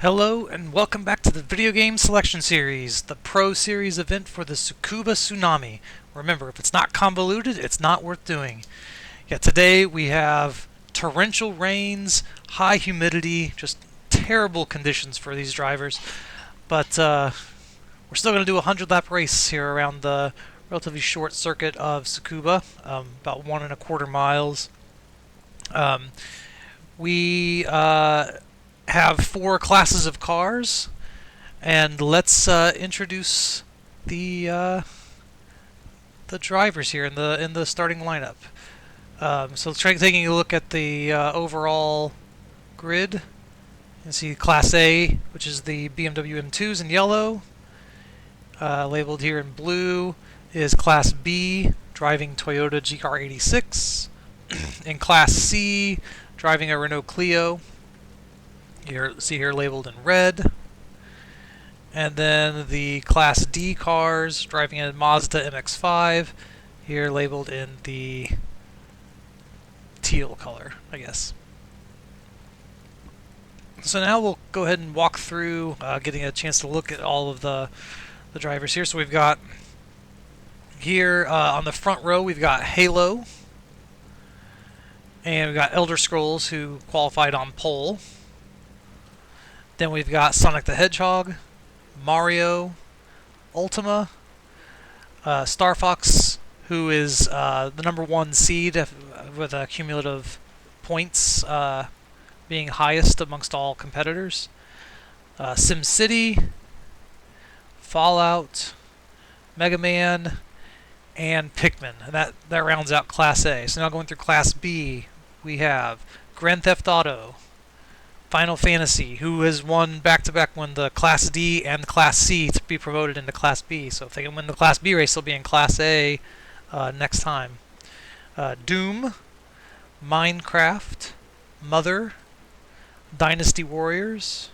Hello and welcome back to the Video Game Selection Series, the Pro Series event for the Tsukuba Tsunami. Remember, if it's not convoluted, it's not worth doing. Yeah, today we have torrential rains, high humidity, just terrible conditions for these drivers. But we're still going to do a 100-lap race here around the relatively short circuit of Tsukuba, about 1.25 miles. We have 4 classes of cars, and let's introduce the drivers here in the starting lineup. So taking a look at the overall grid, you can see Class A, which is the BMW M2s in yellow. Labeled here in blue is Class B, driving Toyota GR86. In Class C, driving a Renault Clio. You see here labeled in red. And then the Class D cars, driving a Mazda MX-5, here labeled in the teal color, I guess. So now we'll go ahead and walk through, getting a chance to look at all of the drivers here. So we've got here on the front row, we've got Halo, and we've got Elder Scrolls, who qualified on pole. Then we've got Sonic the Hedgehog, Mario, Ultima, Star Fox, who is the #1 seed with cumulative points being highest amongst all competitors. SimCity, Fallout, Mega Man, and Pikmin. And that rounds out Class A. So now going through Class B, we have Grand Theft Auto, Final Fantasy, who has won back-to-back won the Class D and Class C to be promoted into Class B. So if they can win the Class B race, they'll be in Class A next time. Doom, Minecraft, Mother, Dynasty Warriors,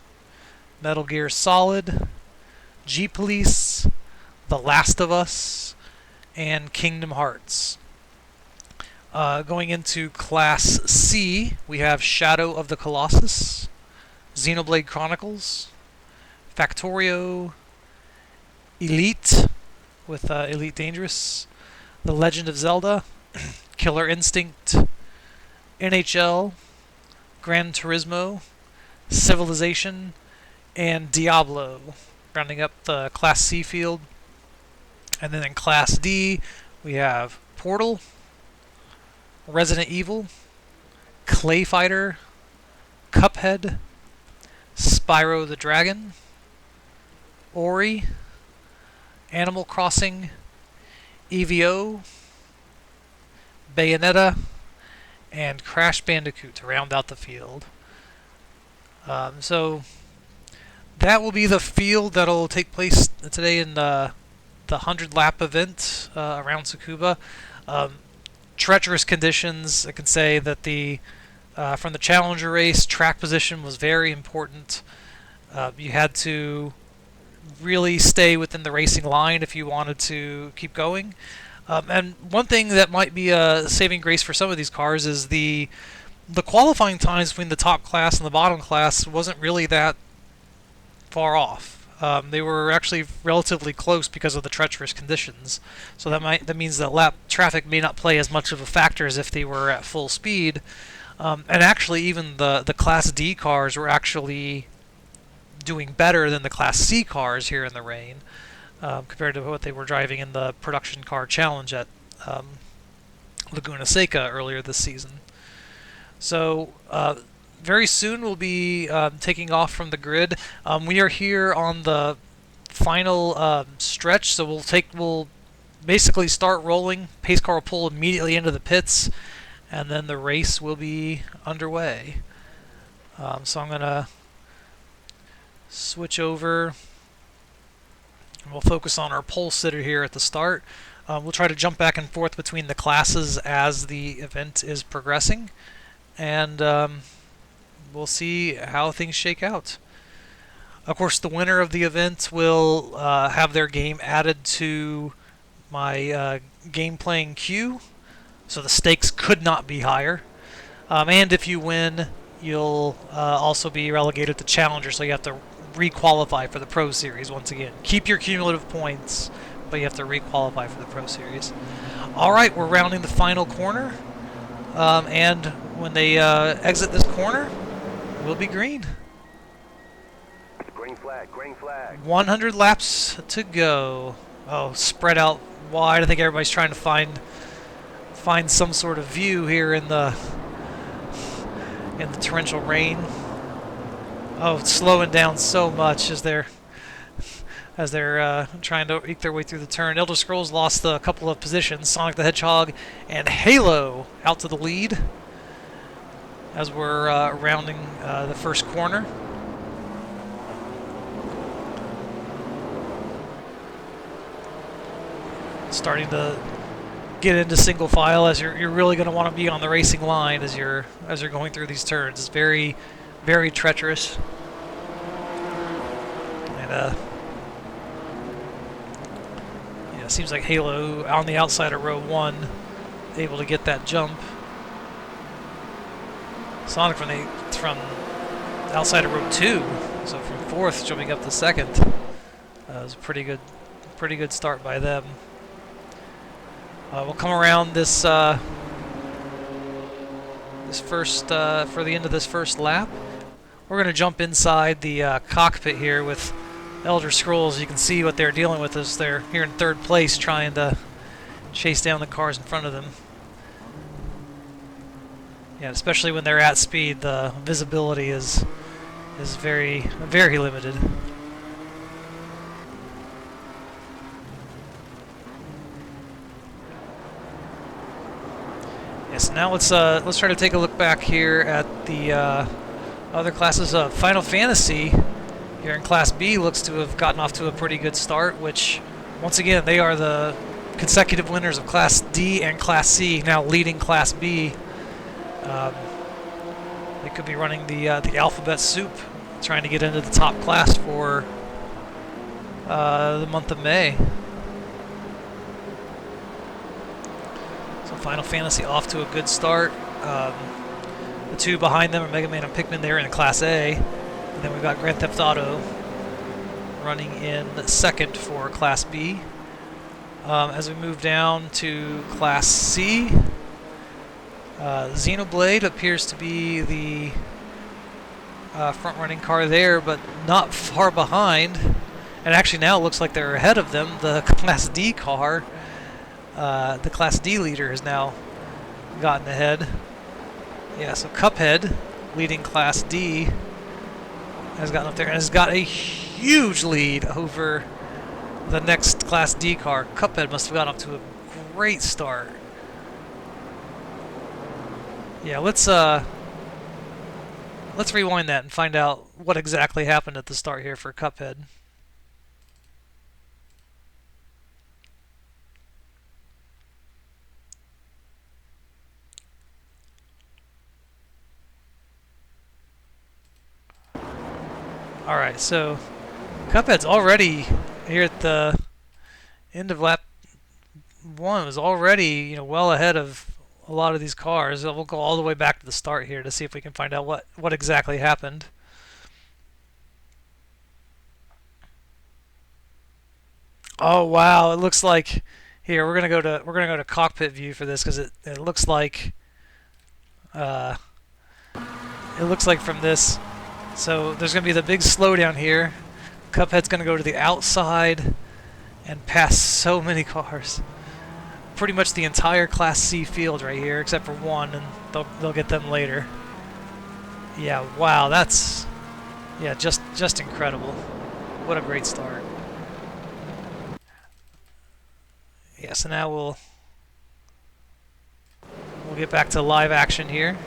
Metal Gear Solid, G-Police, The Last of Us, and Kingdom Hearts. Going into Class C, we have Shadow of the Colossus, Xenoblade Chronicles, Factorio, Elite with Elite Dangerous, The Legend of Zelda, Killer Instinct, NHL, Gran Turismo, Civilization, and Diablo, rounding up the Class C field. And then in Class D, we have Portal, Resident Evil, Clay Fighter, Cuphead, Spyro the Dragon, Ori, Animal Crossing, EVO, Bayonetta, and Crash Bandicoot to round out the field. So that will be the field that'll take place today in the 100-lap event around Tsukuba. Treacherous conditions. I can say that from the Challenger race, track position was very important. You had to really stay within the racing line if you wanted to keep going. And one thing that might be a saving grace for some of these cars is the qualifying times between the top class and the bottom class wasn't really that far off. They were actually relatively close because of the treacherous conditions. So that means that lap traffic may not play as much of a factor as if they were at full speed. And actually, even the Class D cars were actually doing better than the Class C cars here in the rain, compared to what they were driving in the production car challenge at Laguna Seca earlier this season. So very soon we'll be taking off from the grid. We are here on the final stretch, so we'll basically start rolling. Pace car will pull immediately into the pits, and then the race will be underway. So I'm gonna switch over, and we'll focus on our pole sitter here at the start. We'll try to jump back and forth between the classes as the event is progressing, and we'll see how things shake out. Of course, the winner of the event will have their game added to my game playing queue, so the stakes could not be higher. And if you win, you'll also be relegated to Challenger, so you have to re-qualify for the Pro Series once again. Keep your cumulative points, but you have to re-qualify for the Pro Series. Alright, we're rounding the final corner, and when they exit this corner, we'll be green. Green flag, green flag. 100 laps to go. Oh, spread out wide. I think everybody's trying to find some sort of view here in the torrential rain. Oh, it's slowing down so much as they're trying to eke their way through the turn. Elder Scrolls lost a couple of positions. Sonic the Hedgehog and Halo out to the lead as we're rounding the first corner. Starting to get into single file as you're really going to want to be on the racing line as you're going through these turns. It's very, very treacherous. And yeah, it seems like Halo on the outside of row 1 able to get that jump. Sonic from outside of row 2, so from 4th jumping up to 2nd. It was a pretty good start by them. We'll come around this first for the end of this first lap. We're going to jump inside the cockpit here with Elder Scrolls. You can see what they're dealing with as they're here in 3rd place trying to chase down the cars in front of them. Yeah, especially when they're at speed, the visibility is very, very limited. Yes, now let's try to take a look back here at the other classes. Final Fantasy here in Class B looks to have gotten off to a pretty good start, which, once again, they are the consecutive winners of Class D and Class C, now leading Class B. They could be running the alphabet soup, trying to get into the top class for the month of May. So Final Fantasy off to a good start. The two behind them are Mega Man and Pikmin. They're in Class A. And then we've got Grand Theft Auto running in 2nd for Class B. As we move down to Class C, Xenoblade appears to be the front-running car there, but not far behind. And actually now it looks like they're ahead of them. The Class D car, the Class D leader has now gotten ahead. Yeah, so Cuphead, leading Class D, has gotten up there and has got a huge lead over the next Class D car. Cuphead must have gotten up to a great start. Yeah, let's rewind that and find out what exactly happened at the start here for Cuphead. Alright, so Cuphead's already here at the end of lap 1, was already, well ahead of a lot of these cars. We'll go all the way back to the start here to see if we can find out what exactly happened. Oh wow, it looks like here we're gonna go to cockpit view for this because it looks like from this. So there's going to be the big slowdown here. Cuphead's going to go to the outside and pass so many cars. Pretty much the entire Class C field right here, except for one, and they'll get them later. Yeah, wow, that's just incredible. What a great start. Yeah, so now we'll get back to live action here.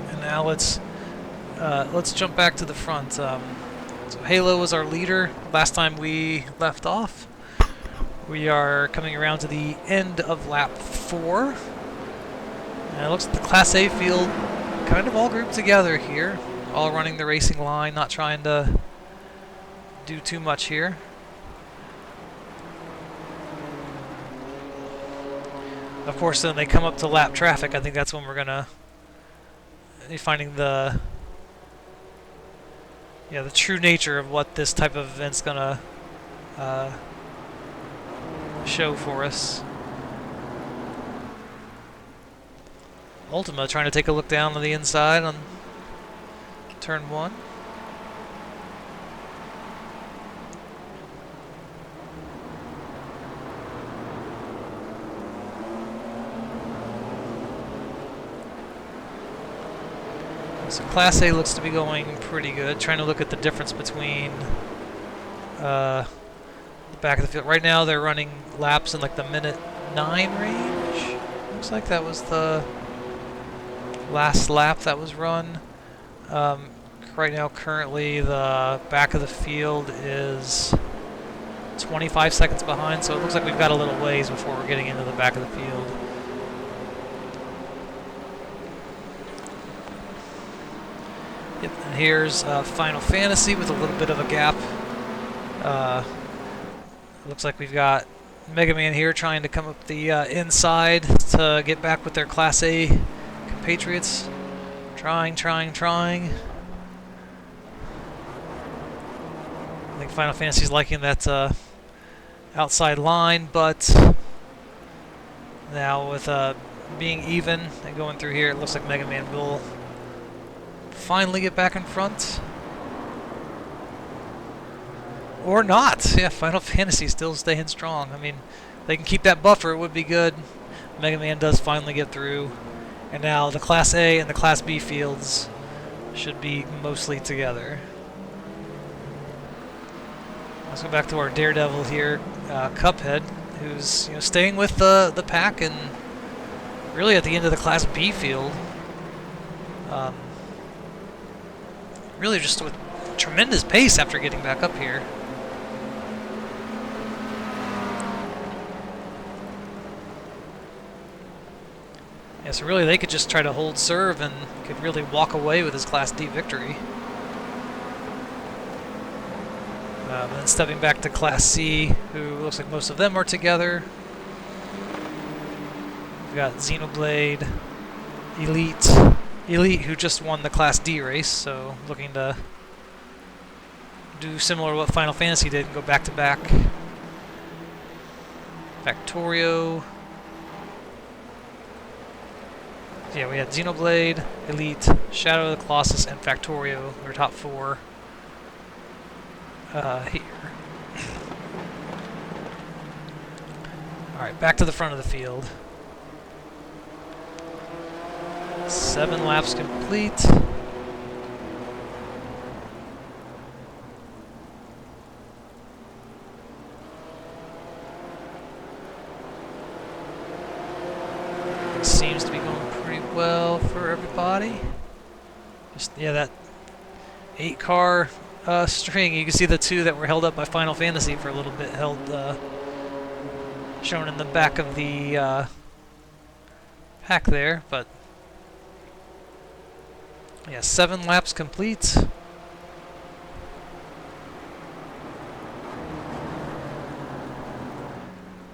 And now let's jump back to the front. So Halo was our leader last time we left off. We are coming around to the end of lap 4. And it looks like the Class A field kind of all grouped together here. All running the racing line, not trying to do too much here. Of course, then they come up to lap traffic. I think that's when we're going to finding the the true nature of what this type of event's gonna show for us. Ultima trying to take a look down on the inside on turn 1. So Class A looks to be going pretty good. Trying to look at the difference between the back of the field. Right now they're running laps in like the minute 9 range. Looks like that was the last lap that was run. Right now, currently, the back of the field is 25 seconds behind, so it looks like we've got a little ways before we're getting into the back of the field. Yep, and here's Final Fantasy with a little bit of a gap. Looks like we've got Mega Man here trying to come up the inside to get back with their Class A compatriots. Trying. I think Final Fantasy's liking that outside line, but now with being even and going through here, it looks like Mega Man will finally get back in front. Or not. Yeah, Final Fantasy still staying strong. I mean, they can keep that buffer, it would be good. Mega Man does finally get through. And now the Class A and the Class B fields should be mostly together. Let's go back to our Daredevil here, Cuphead, who's staying with the pack and really at the end of the Class B field. Really just with tremendous pace after getting back up here. Yeah, so really they could just try to hold serve and could really walk away with his Class D victory. And then stepping back to Class C, who looks like most of them are together. We've got Xenoblade, Elite, who just won the Class D race, so looking to do similar to what Final Fantasy did and go back to back. Factorio. Yeah, we had Xenoblade, Elite, Shadow of the Colossus, and Factorio. Our top 4 here. Alright, back to the front of the field. 7 laps complete. Seems to be going pretty well for everybody. Just that 8-car string. You can see the 2 that were held up by Final Fantasy for a little bit, shown in the back of the pack there. But yeah, 7 laps complete.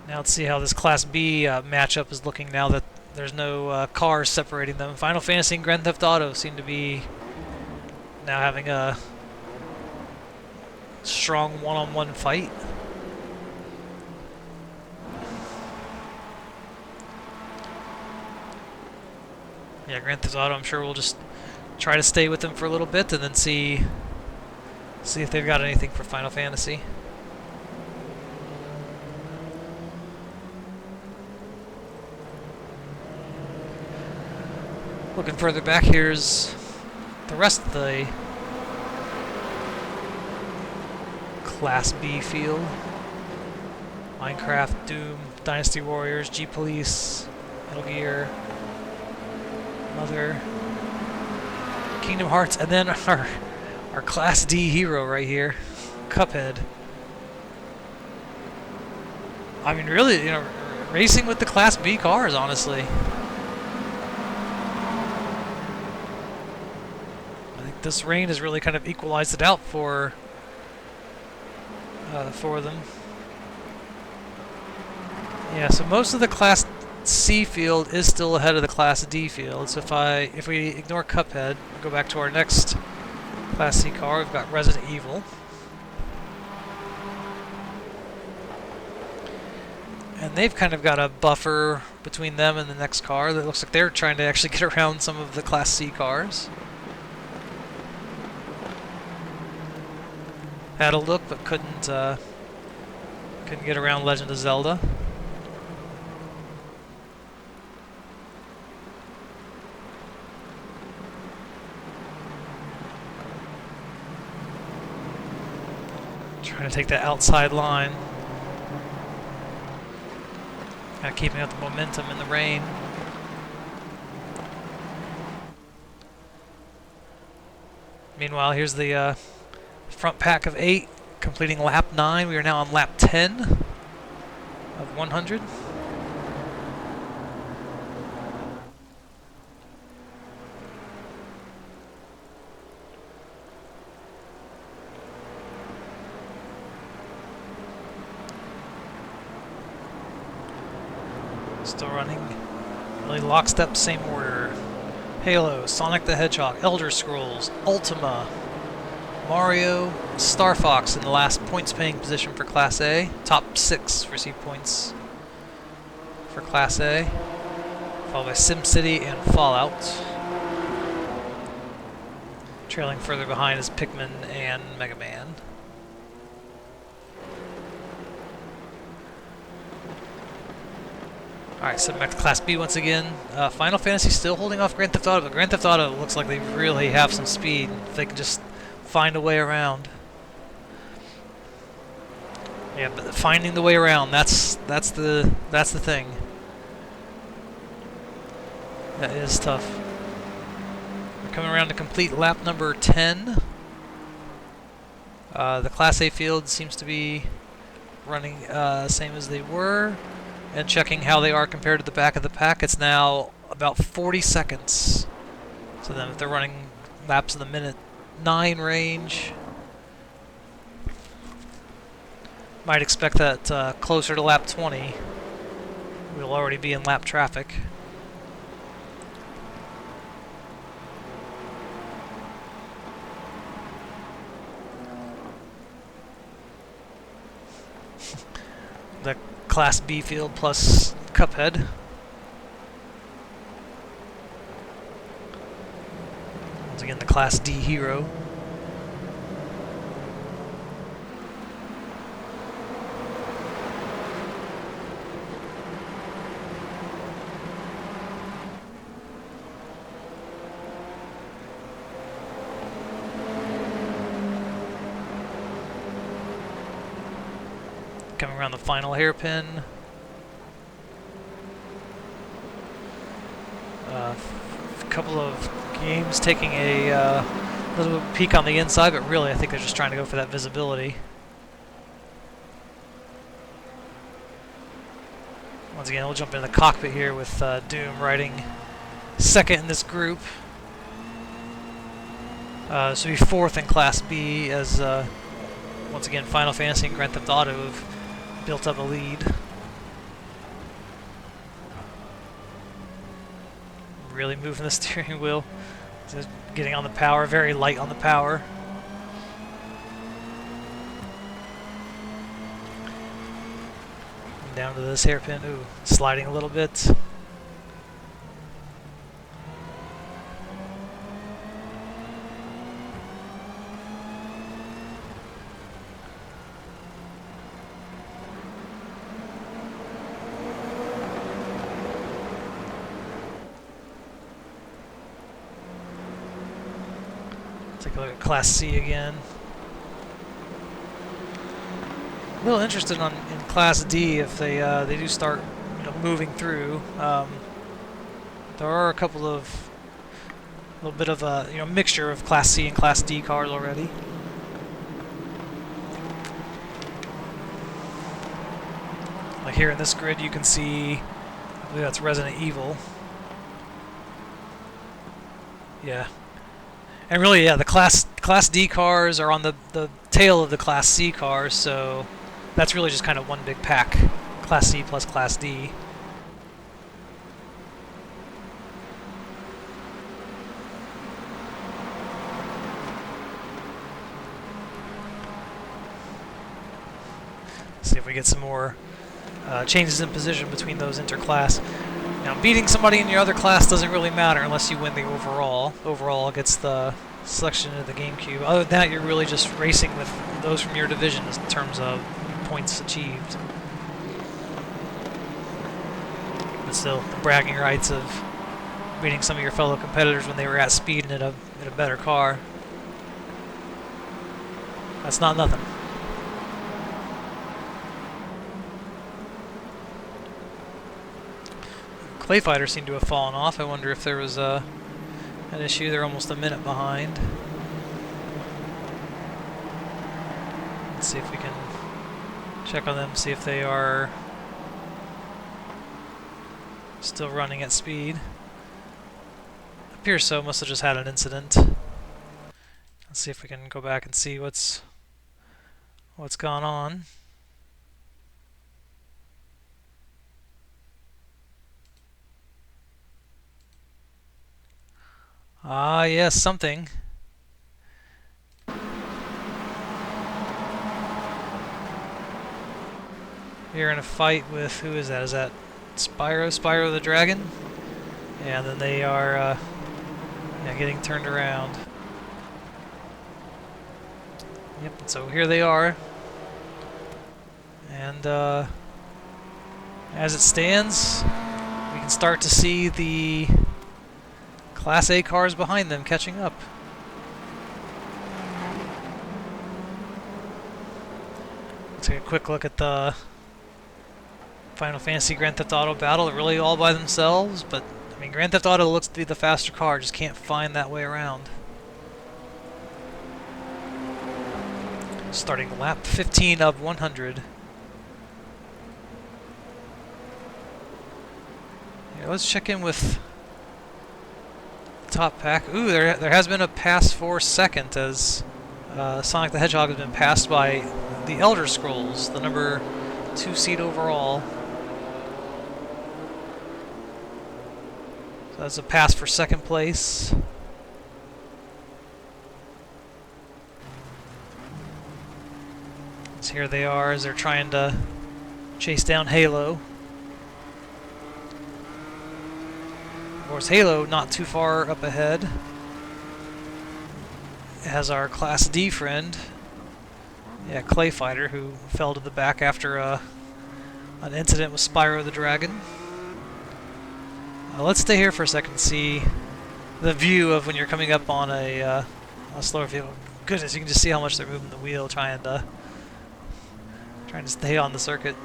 Now let's see how this Class B matchup is looking now that there's no cars separating them. Final Fantasy and Grand Theft Auto seem to be now having a strong one-on-one fight. Yeah, Grand Theft Auto, I'm sure we'll just try to stay with them for a little bit and then see if they've got anything for Final Fantasy. Looking further back, here's the rest of the Class B field. Minecraft, Doom, Dynasty Warriors, G-Police, Metal Gear, Mother, Kingdom Hearts, and then our Class D hero right here, Cuphead. I mean, really, racing with the Class B cars, honestly. I think this rain has really kind of equalized it out for them. Yeah, so most of the Class C field is still ahead of the Class D field. So if we ignore Cuphead, go back to our next Class C car, we've got Resident Evil. And they've kind of got a buffer between them and the next car that looks like they're trying to actually get around some of the Class C cars. Had a look, but couldn't get around Legend of Zelda. Trying to take that outside line. Kind of keeping up the momentum in the rain. Meanwhile, here's the front pack of 8 completing lap 9. We are now on lap 10 of 100. Still running really lockstep, same order. Halo, Sonic the Hedgehog, Elder Scrolls, Ultima, Mario, Star Fox in the last points-paying position for Class A. Top 6 receive points for Class A, followed by SimCity and Fallout. Trailing further behind is Pikmin and Mega Man. Alright, so back to Class B once again. Final Fantasy still holding off Grand Theft Auto, but Grand Theft Auto looks like they really have some speed if they can just find a way around. Yeah, but finding the way around, that's the thing. That is tough. We're coming around to complete lap number 10. The Class A field seems to be running same as they were. And checking how they are compared to the back of the pack, it's now about 40 seconds. So then if they're running laps in the minute 9 range, might expect that closer to lap 20, we'll already be in lap traffic. The Class B field plus Cuphead. Once again, the Class D hero. Coming around the final hairpin. A couple of games taking a little peek on the inside, but really I think they're just trying to go for that visibility. Once again, we'll jump into the cockpit here with Doom riding second in this group. So be fourth in Class B as once again Final Fantasy and Grand Theft Auto have built up a lead. Really moving the steering wheel. Just getting on the power, very light on the power. Down to this hairpin. Ooh, sliding a little bit. Take a look at Class C again. A little interested in Class D if they do start moving through. There are a couple of little bit of a mixture of Class C and Class D cars already. Like here in this grid, you can see, I believe that's Resident Evil. Yeah. And really, yeah, the Class D cars are on the tail of the Class C cars, so that's really just kind of one big pack, Class C plus Class D. See if we get some more changes in position between those interclass. Now, beating somebody in your other class doesn't really matter unless you win the overall. Overall gets the selection into the GameCube. Other than that, you're really just racing with those from your division in terms of points achieved. But still, the bragging rights of beating some of your fellow competitors when they were at speed and in a better car. That's not nothing. Clay Fighters seem to have fallen off. I wonder if there was an issue. They're almost a minute behind. Let's see if we can check on them, see if they are still running at speed. Appears so. Must have just had an incident. Let's see if we can go back and see what's gone on. Ah, yes, something. You're in a fight with, who is that? Is that Spyro? Spyro the Dragon? Yeah, then they are getting turned around. Yep, so here they are. And as it stands, we can start to see the Class A cars behind them catching up. Let's take a quick look at the Final Fantasy Grand Theft Auto battle. They're really all by themselves, but I mean, Grand Theft Auto looks to be the faster car, just can't find that way around. Starting lap 15 of 100. Yeah, let's check in with the top pack. Ooh, there has been a pass for second as Sonic the Hedgehog has been passed by the Elder Scrolls, the number 2 seed overall. So that's a pass for second place. So here they are as they're trying to chase down Halo. Of course, Halo not too far up ahead. It has our Class D friend, yeah, Clay Fighter, who fell to the back after an incident with Spyro the Dragon. Let's stay here for a second and see the view of when you're coming up on a slower vehicle. Goodness, you can just see how much they're moving the wheel, trying to stay on the circuit.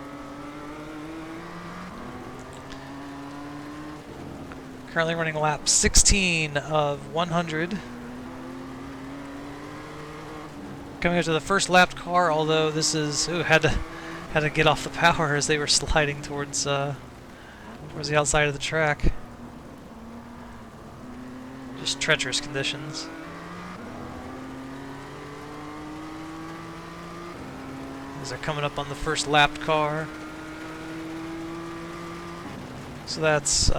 Currently running lap 16 of 100. Coming up to the first lapped car, although this is had to get off the power as they were sliding towards the outside of the track. Just treacherous conditions. As they're coming up on the first lapped car. So that's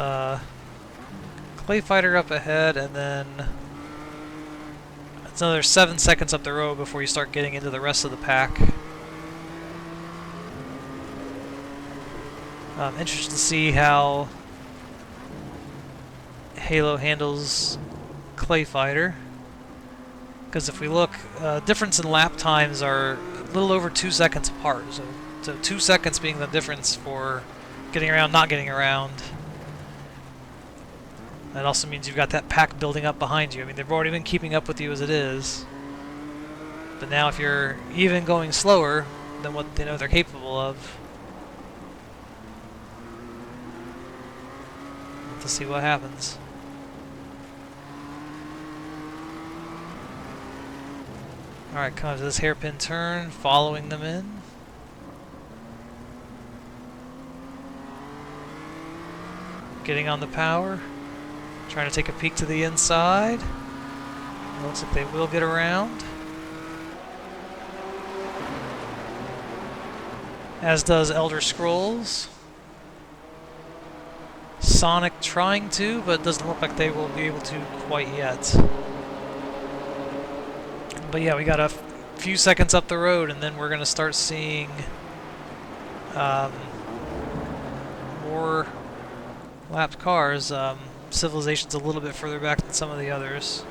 Clay Fighter up ahead, and then it's another 7 seconds up the road before you start getting into the rest of the pack. I'm interested to see how Halo handles Clay Fighter, because if we look, difference in lap times are a little over 2 seconds apart. So 2 seconds being the difference for getting around, not getting around. That also means you've got that pack building up behind you. I mean, they've already been keeping up with you as it is. But now if you're even going slower than what they know they're capable of, we'll have to see what happens. Alright, come to this hairpin turn, following them in. Getting on the power. Trying to take a peek to the inside. It looks like they will get around. As does Elder Scrolls. Sonic trying to, but it doesn't look like they will be able to quite yet. But yeah, we got a few seconds up the road, and then we're going to start seeing um, more lapped cars. Civilization's a little bit further back than some of the others.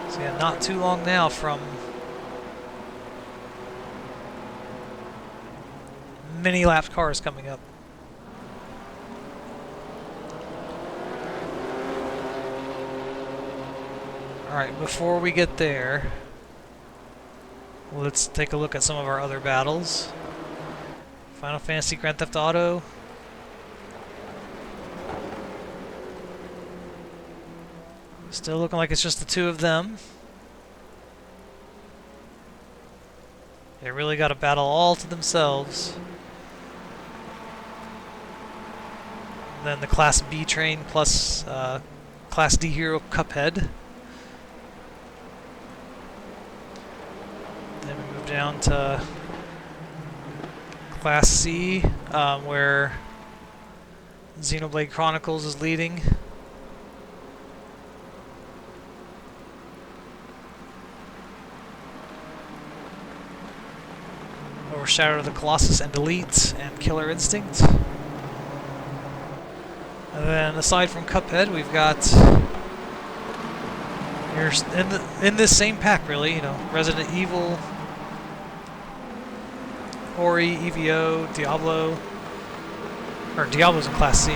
So yeah, not too long now from many lapped cars coming up. Alright, before we get there, let's take a look at some of our other battles. Final Fantasy, Grand Theft Auto. Still looking like it's just the two of them. They really got to battle all to themselves. And then the Class B train plus Class D hero Cuphead. Then we move down to Class C, where Xenoblade Chronicles is leading. Over Shadow of the Colossus and Elite and Killer Instinct. And then aside from Cuphead, we've got here's in this same pack, really, you know, Resident Evil, Ori, EVO, Diablo, or Diablo's in Class C.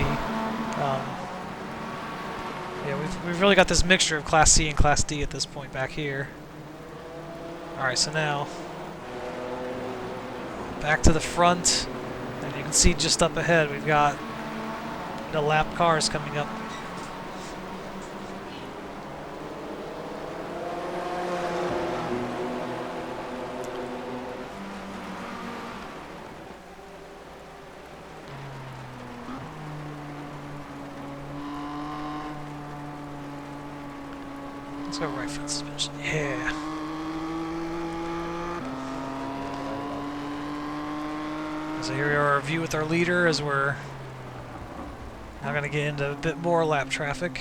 Yeah, we've really got this mixture of Class C and Class D at this point back here. All right, so now back to the front, and you can see just up ahead we've got the lap cars coming up. Let's go right foot suspension. Yeah. So here we are, our view with our leader as we're now going to get into a bit more lap traffic.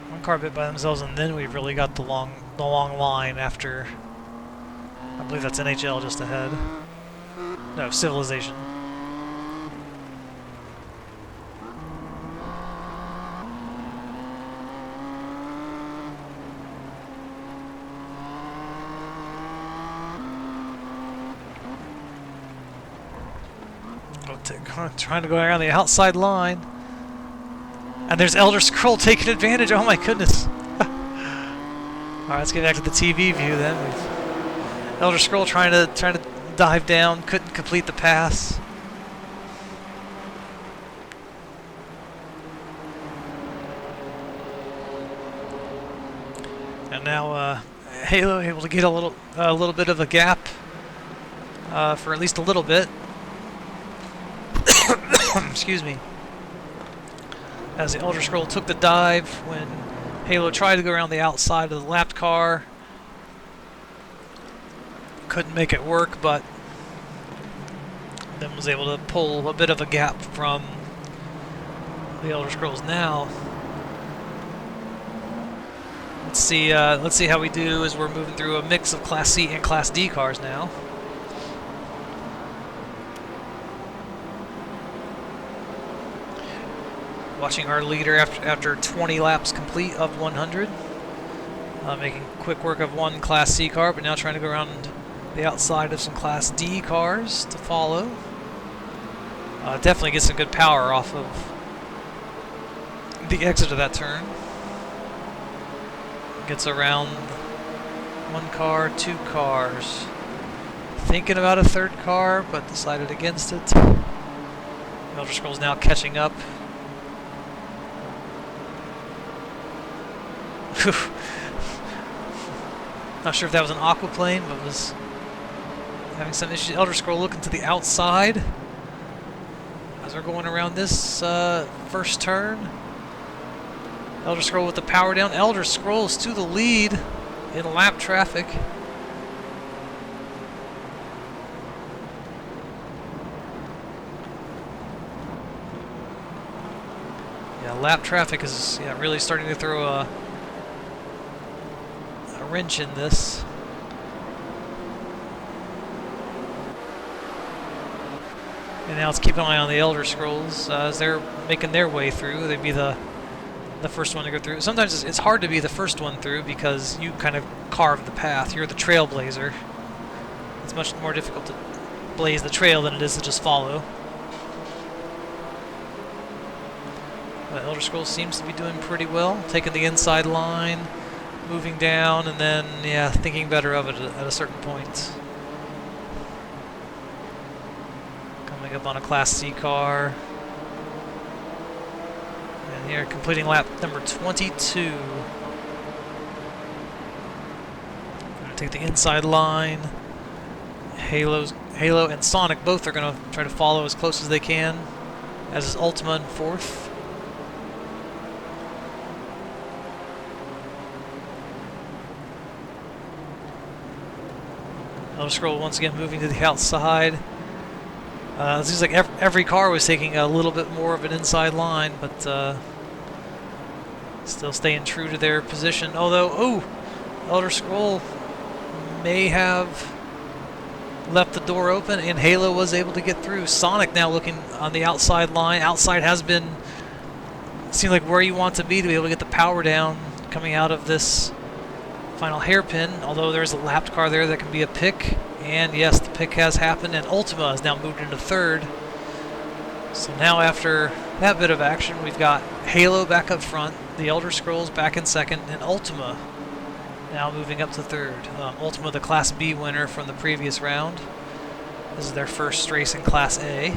One car bit by themselves, and then we've really got the long line after. I believe that's NHL just ahead. No, Civilization. Trying to go around the outside line. And there's Elder Scroll taking advantage. Oh my goodness. Alright, let's get back to the TV view then. Elder Scroll trying to dive down, couldn't complete the pass. And now Halo able to get a little bit of a gap for at least a little bit. Excuse me. As the Elder Scroll took the dive when Halo tried to go around the outside of the lapped car. Couldn't make it work, but then was able to pull a bit of a gap from the Elder Scrolls now. Let's see how we do as we're moving through a mix of Class C and Class D cars now. Watching our leader after 20 laps complete of 100. Making quick work of one Class C car, but now trying to go around the outside of some Class D cars to follow. Definitely gets some good power off of the exit of that turn. Gets around one car, two cars. Thinking about a third car, but decided against it. Elder Scrolls now catching up. Not sure if that was an aquaplane, but was having some issues. Elder Scroll looking to the outside as we're going around this first turn. Elder Scroll with the power down. Elder Scrolls to the lead in lap traffic. Yeah, lap traffic is really starting to throw a wrench in this. And now let's keep an eye on the Elder Scrolls as they're making their way through. They'd be the first one to go through. Sometimes it's hard to be the first one through because you kind of carve the path. You're the trailblazer. It's much more difficult to blaze the trail than it is to just follow. But Elder Scrolls seems to be doing pretty well, taking the inside line, moving down, and then, yeah, thinking better of it at a certain point. Coming up on a Class C car. And here, completing lap number 22. Going to take the inside line. Halo and Sonic both are going to try to follow as close as they can, as is Ultima in fourth. Elder Scroll once again moving to the outside. It seems like every car was taking a little bit more of an inside line, but still staying true to their position. Although, Elder Scroll may have left the door open, and Halo was able to get through. Sonic now looking on the outside line. Outside has been, seemed like where you want to be able to get the power down coming out of this final hairpin, although there's a lapped car there that can be a pick. And yes, the pick has happened, and Ultima has now moved into third. So now after that bit of action, we've got Halo back up front, the Elder Scrolls back in second, and Ultima now moving up to third. Ultima, the Class B winner from the previous round. This is their first race in Class A.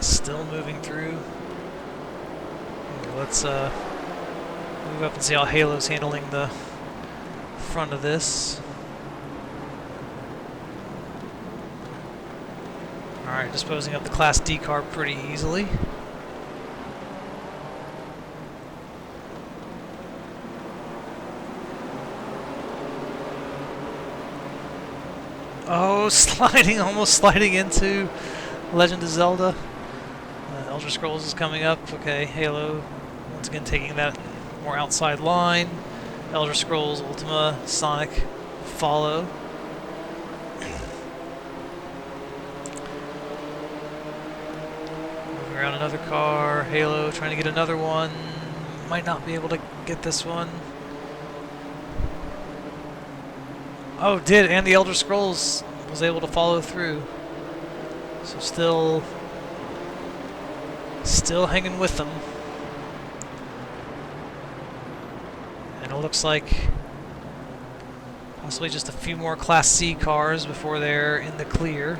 Still moving through. Okay, let's move up and see how Halo's handling the front of this. Alright, disposing of the Class D car pretty easily. Oh, almost sliding into Legend of Zelda. Elder Scrolls is coming up. Okay, Halo once again taking that more outside line. Elder Scrolls, Ultima, Sonic follow. Moving around another car. Halo trying to get another one. Might not be able to get this one. Oh, did, and the Elder Scrolls was able to follow through. So still hanging with them. And it looks like possibly just a few more Class C cars before they're in the clear.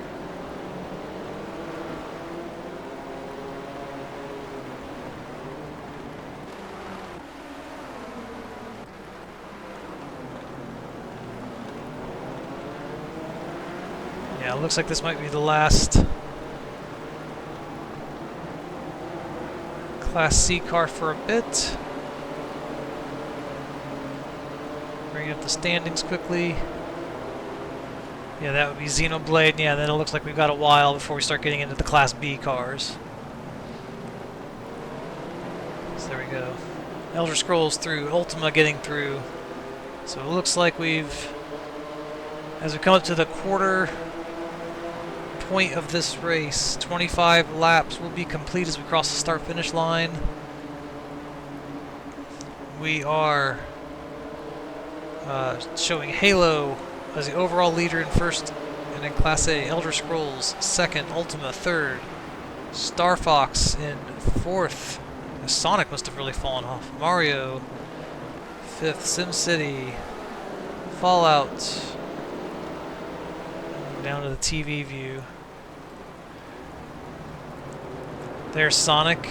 Yeah, it looks like this might be the last Class C car for a bit. Bringing up the standings quickly. Yeah, that would be Xenoblade. Yeah, then it looks like we've got a while before we start getting into the Class B cars. So there we go. Elder Scrolls through, Ultima getting through. So it looks like as we come up to the quarter point of this race, 25 laps will be complete as we cross the start-finish line. We are showing Halo as the overall leader in first and in Class A, Elder Scrolls second, Ultima third, Star Fox in fourth. Sonic must have really fallen off. Mario fifth, SimCity, Fallout. Down to the TV view. There's Sonic.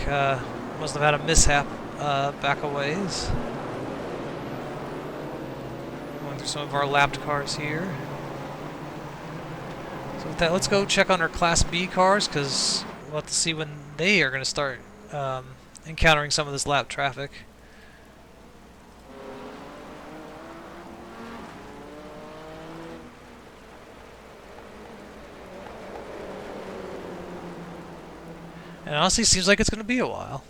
Must have had a mishap back a ways. Going through some of our lapped cars here. So with that, let's go check on our Class B cars, because we'll have to see when they are going to start encountering some of this lap traffic. And honestly, seems like it's going to be a while.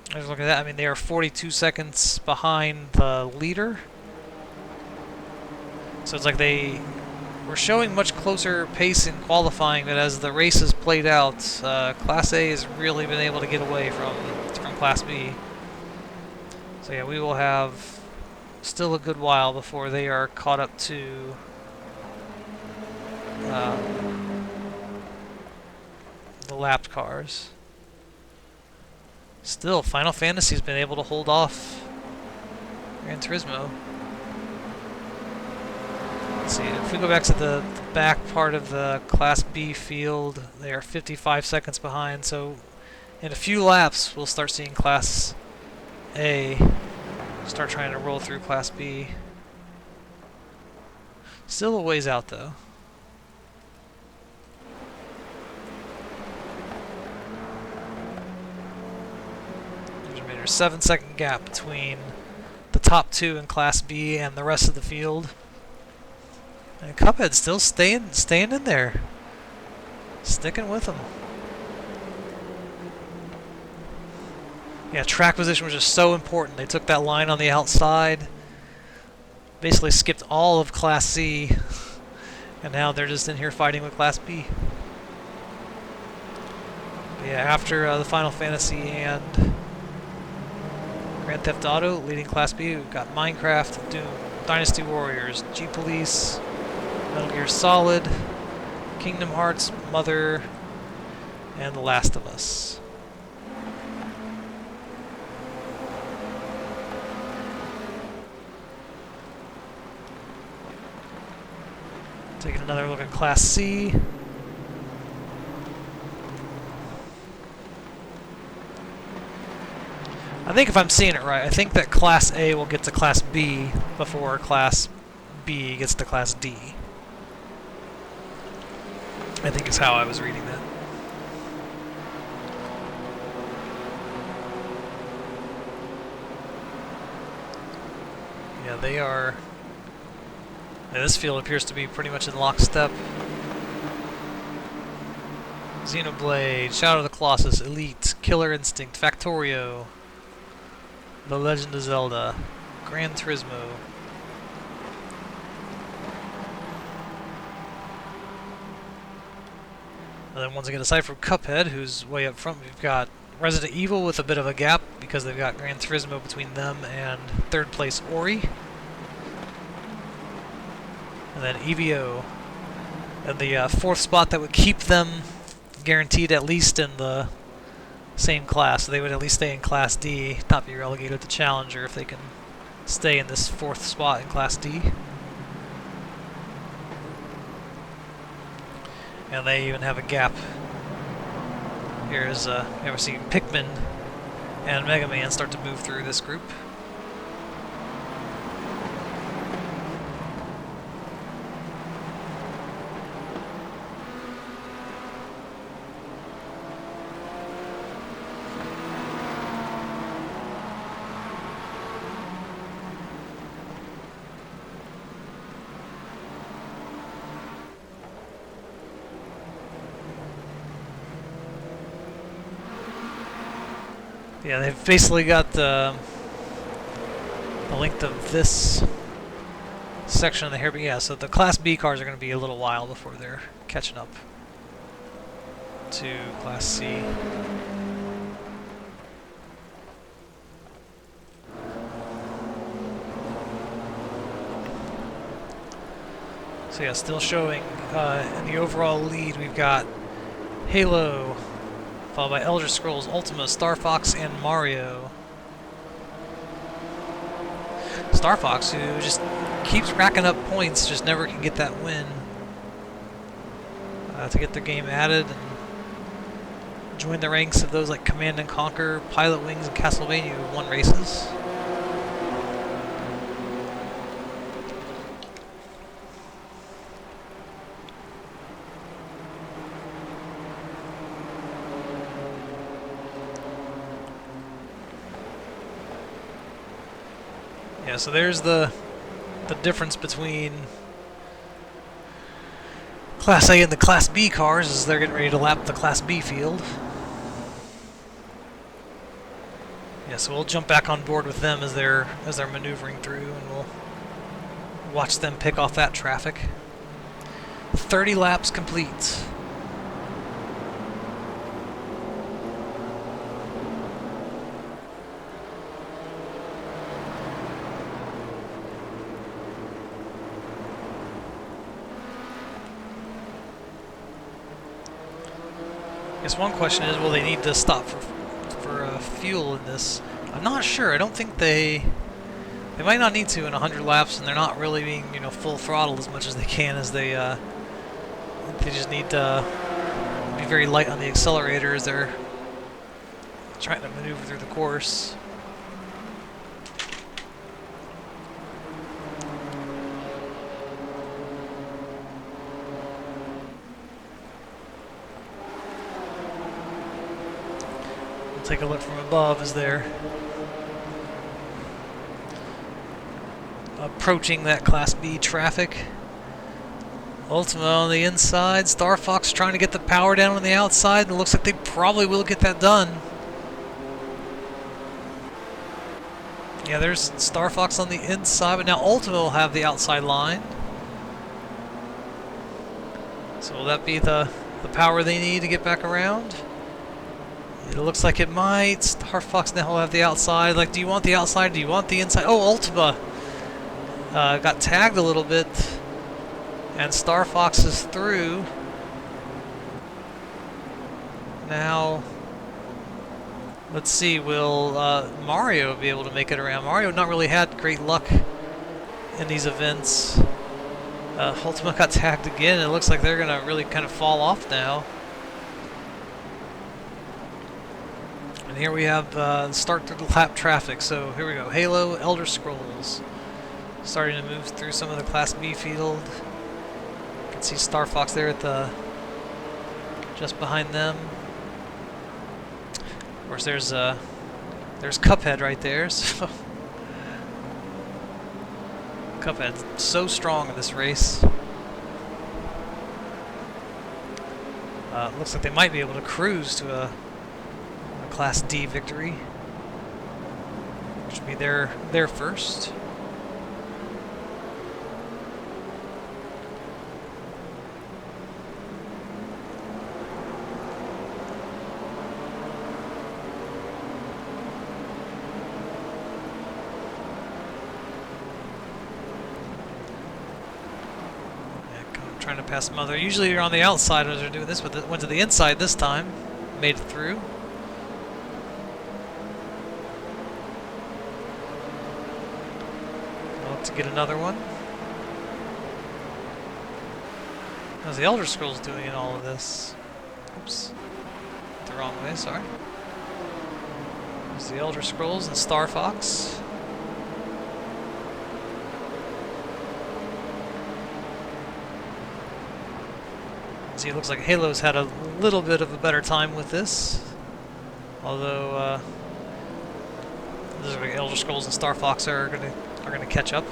Just look at that. I mean, they are 42 seconds behind the leader. So it's like they were showing much closer pace in qualifying, but as the race has played out, Class A has really been able to get away from Class B. So yeah, we will have still a good while before they are caught up to the lapped cars. Still, Final Fantasy's been able to hold off Gran Turismo. Let's see, if we go back to the back part of the Class B field, they are 55 seconds behind, so in a few laps we'll start seeing Class A start trying to roll through Class B. Still a ways out though. There's a 7-second gap between the top two in Class B and the rest of the field. And Cuphead's still staying in there. Sticking with them. Yeah, track position was just so important. They took that line on the outside, basically skipped all of Class C, and now they're just in here fighting with Class B. But yeah, after the Final Fantasy and Grand Theft Auto leading Class B, we've got Minecraft, Doom, Dynasty Warriors, G-Police, Metal Gear Solid, Kingdom Hearts, Mother, and The Last of Us. Taking another look at Class C. I think if I'm seeing it right, I think that Class A will get to Class B before Class B gets to Class D. I think is how I was reading that. Yeah, they are... Yeah, this field appears to be pretty much in lockstep. Xenoblade, Shadow of the Colossus, Elite, Killer Instinct, Factorio, The Legend of Zelda, Gran Turismo. And then once again, aside from Cuphead, who's way up front, we've got Resident Evil with a bit of a gap because they've got Gran Turismo between them and third place Ori. And then EVO. And the fourth spot that would keep them guaranteed at least in the same class. So they would at least stay in Class D, not be relegated to Challenger if they can stay in this fourth spot in Class D. And they even have a gap. Here's, you ever seen Pikmin and Mega Man start to move through this group. Yeah, they've basically got the length of this section of the hair, but yeah, so the Class B cars are going to be a little while before they're catching up to Class C. So yeah, still showing in the overall lead, we've got Halo, followed by Elder Scrolls, Ultima, Star Fox, and Mario. Star Fox, who just keeps racking up points, just never can get that win. To get their game added and join the ranks of those like Command & Conquer, Pilot Wings, and Castlevania who won races. Yeah, so there's the difference between Class A and the Class B cars as they're getting ready to lap the Class B field. Yeah, so we'll jump back on board with them as they're maneuvering through, and we'll watch them pick off that traffic. 30 laps complete. I guess one question is, will they need to stop for fuel in this? I'm not sure. I don't think they might not need to in 100 laps, and they're not really being full throttle as much as they can, as they just need to be very light on the accelerator as they're trying to maneuver through the course. Take a look from above as they're approaching that Class B traffic. Ultima on the inside, Star Fox trying to get the power down on the outside, and it looks like they probably will get that done. Yeah, there's Star Fox on the inside, but now Ultima will have the outside line. So will that be the power they need to get back around? It looks like it might. Star Fox now will have the outside. Like, do you want the outside? Do you want the inside? Oh, Ultima got tagged a little bit, and Star Fox is through. Now, let's see. Will Mario be able to make it around? Mario not really had great luck in these events. Ultima got tagged again. It looks like they're gonna really kind of fall off now. And here we have start through the lap traffic. So here we go. Halo, Elder Scrolls. Starting to move through some of the Class B field. You can see Star Fox there at just behind them. Of course, there's Cuphead right there. So Cuphead's so strong in this race. Looks like they might be able to cruise to a Class D victory, which would be their first. Trying to pass them other. Usually you're on the outside as they're doing this, but went to the inside this time. Made it through. Look to get another one. How's the Elder Scrolls doing in all of this? Oops. The wrong way, sorry. There's the Elder Scrolls and Star Fox. See, it looks like Halo's had a little bit of a better time with this, although the Elder Scrolls and Star Fox are gonna catch up.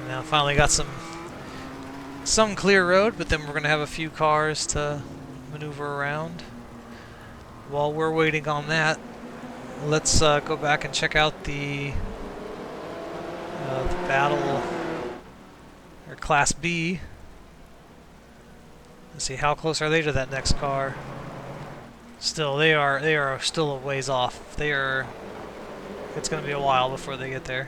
Now finally got some clear road, but then we're going to have a few cars to maneuver around. While we're waiting on that, let's go back and check out the battle, or Class B. Let's see, how close are they to that next car? Still, they are still a ways off. It's going to be a while before they get there.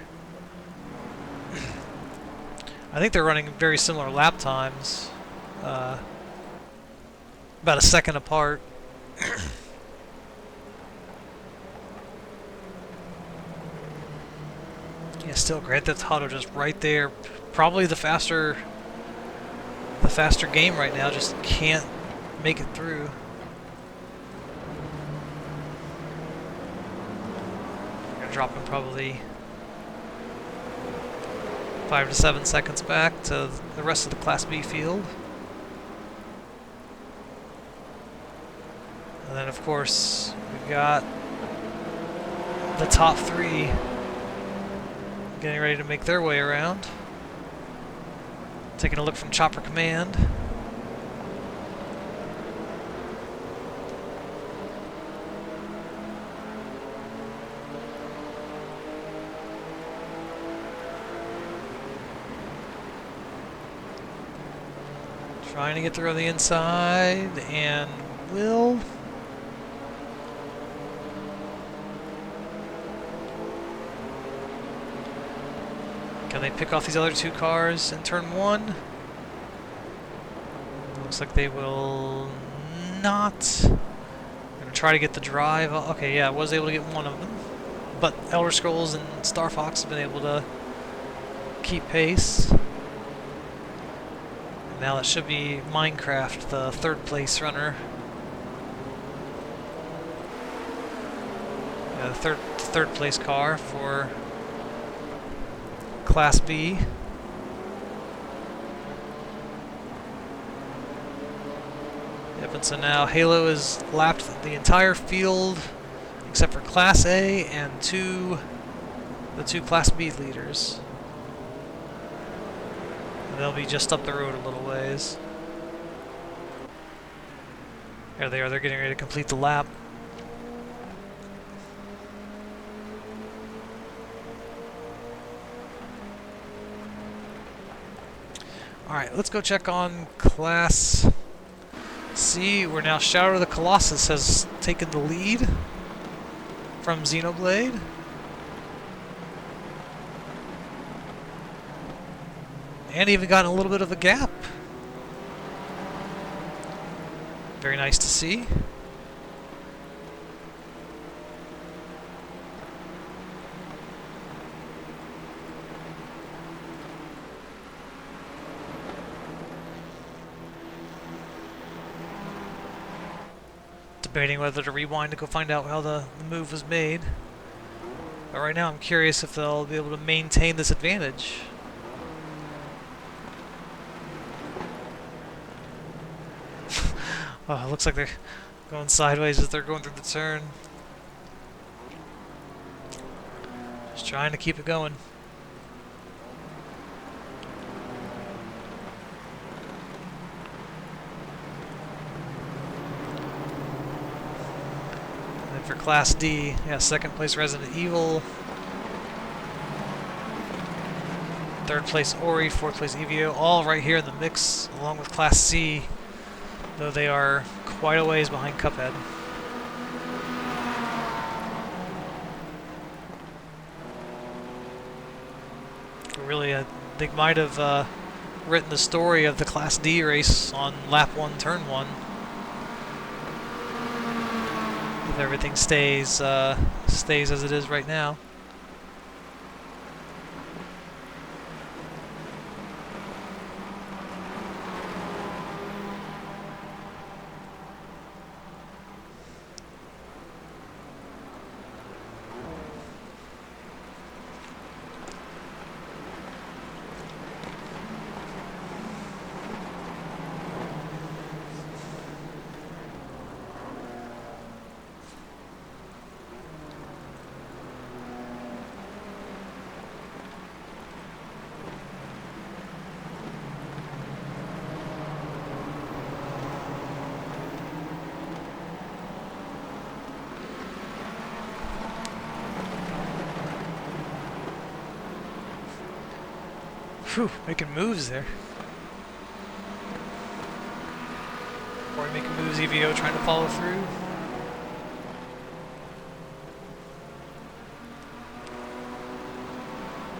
I think they're running very similar lap times, about a second apart. Yeah, still Grand Theft Auto just right there. Probably the faster game right now. Just can't make it through. They're dropping probably 5 to 7 seconds back to the rest of the Class B field. And then, of course, we've got the top three getting ready to make their way around. Taking a look from Chopper Command. Trying to get through on the inside, and will. Can they pick off these other two cars in turn one? Looks like they will not. I'm gonna try to get the drive. Okay, yeah, I was able to get one of them, but Elder Scrolls and Star Fox have been able to keep pace. Now it should be Minecraft, the third place runner. Yeah, the third place car for Class B. Yep, and so now Halo has lapped the entire field except for Class A and the two Class B leaders. They'll be just up the road a little ways. There they are, they're getting ready to complete the lap. Alright, let's go check on Class C, where now Shadow of the Colossus has taken the lead from Xenoblade. And even gotten a little bit of a gap. Very nice to see. Debating whether to rewind to go find out how the move was made. But right now I'm curious if they'll be able to maintain this advantage. Oh, it looks like they're going sideways as they're going through the turn. Just trying to keep it going. And then for Class D, yeah, second place Resident Evil. Third place Ori, fourth place EVO, all right here in the mix, along with Class C. Though they are quite a ways behind Cuphead. Really, they might have written the story of the Class D race on lap 1, turn 1. If everything stays as it is right now. Whew, making moves there. Or making moves, EVO trying to follow through.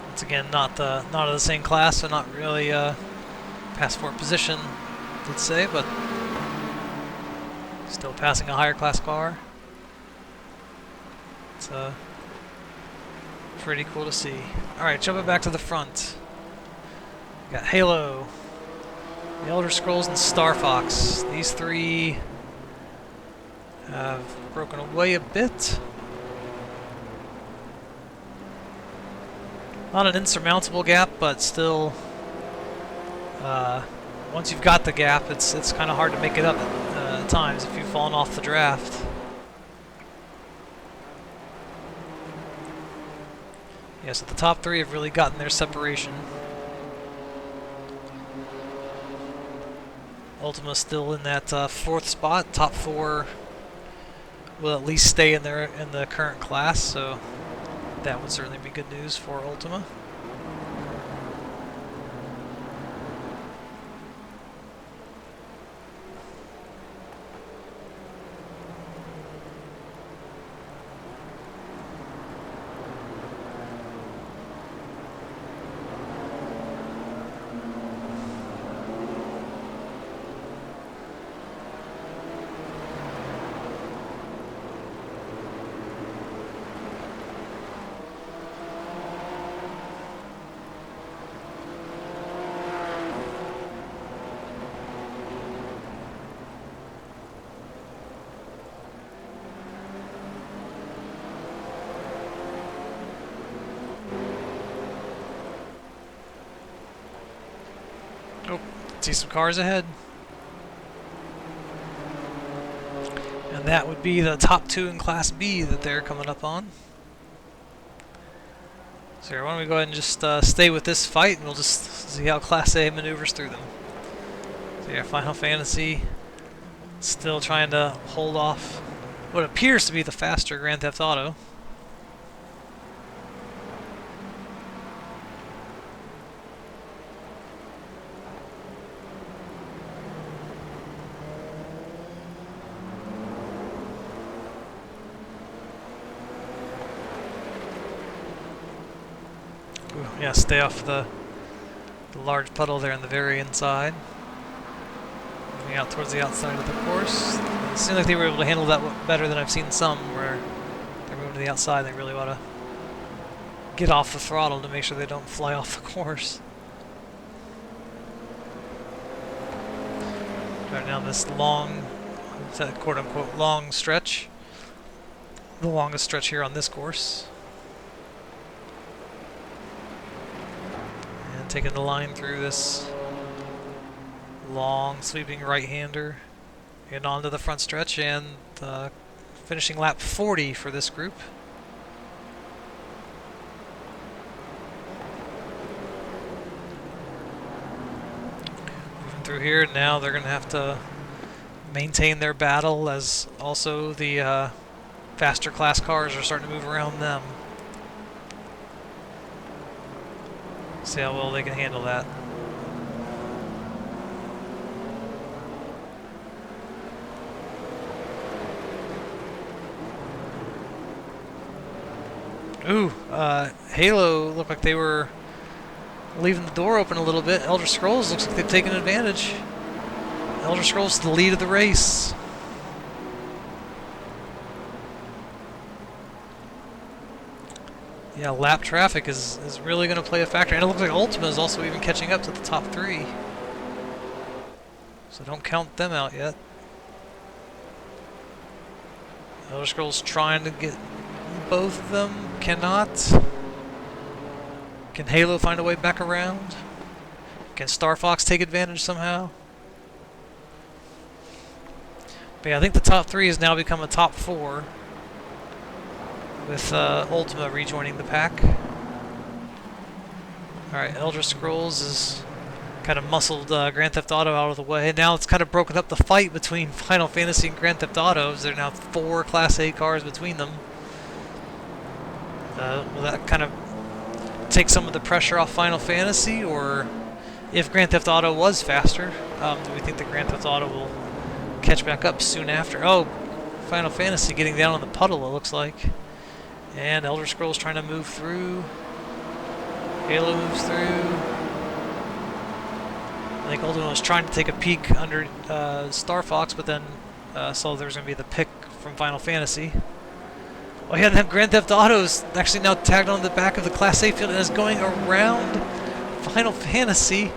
Once again, not of the same class, so not really passport position, let's say, but still passing a higher class car. It's pretty cool to see. Alright, jumping back to the front. Got Halo, the Elder Scrolls, and Star Fox. These three have broken away a bit. Not an insurmountable gap, but still, once you've got the gap, it's kind of hard to make it up at times if you've fallen off the draft. Yeah, so the top three have really gotten their separation. Ultima's still in that fourth spot. Top four will at least stay in the current class, so that would certainly be good news for Ultima. Oh, see some cars ahead. And that would be the top two in Class B that they're coming up on. So here, why don't we go ahead and just stay with this fight, and we'll just see how Class A maneuvers through them. So yeah, Final Fantasy still trying to hold off what appears to be the faster Grand Theft Auto. Yeah, stay off the large puddle there on the very inside. Moving out towards the outside of the course. It seemed like they were able to handle that better than I've seen some, where they're moving to the outside. They really want to get off the throttle to make sure they don't fly off the course. Right now, this long, quote-unquote, long stretch. The longest stretch here on this course. Taking the line through this long sweeping right-hander and onto the front stretch, and finishing lap 40 for this group. Moving through here, now they're going to have to maintain their battle as also the faster class cars are starting to move around them. See how well they can handle that. Ooh, Halo looked like they were leaving the door open a little bit. Elder Scrolls looks like they've taken advantage. Elder Scrolls to the lead of the race. Yeah, lap traffic is really going to play a factor. And it looks like Ultima is also even catching up to the top three. So don't count them out yet. Elder Scrolls trying to get both of them. Cannot. Can Halo find a way back around? Can Star Fox take advantage somehow? But yeah, I think the top three has now become a top four, with Ultima rejoining the pack. Alright, Elder Scrolls is kind of muscled Grand Theft Auto out of the way. Now it's kind of broken up the fight between Final Fantasy and Grand Theft Auto. There are now 4 Class A cars between them. Will that kind of take some of the pressure off Final Fantasy? Or if Grand Theft Auto was faster, do we think that Grand Theft Auto will catch back up soon after? Oh, Final Fantasy getting down on the puddle, it looks like. And Elder Scrolls trying to move through. Halo moves through. I think Ultima was trying to take a peek under Star Fox, but then saw there was going to be the pick from Final Fantasy. Oh yeah, then Grand Theft Auto is actually now tagged on the back of the Class A field and is going around Final Fantasy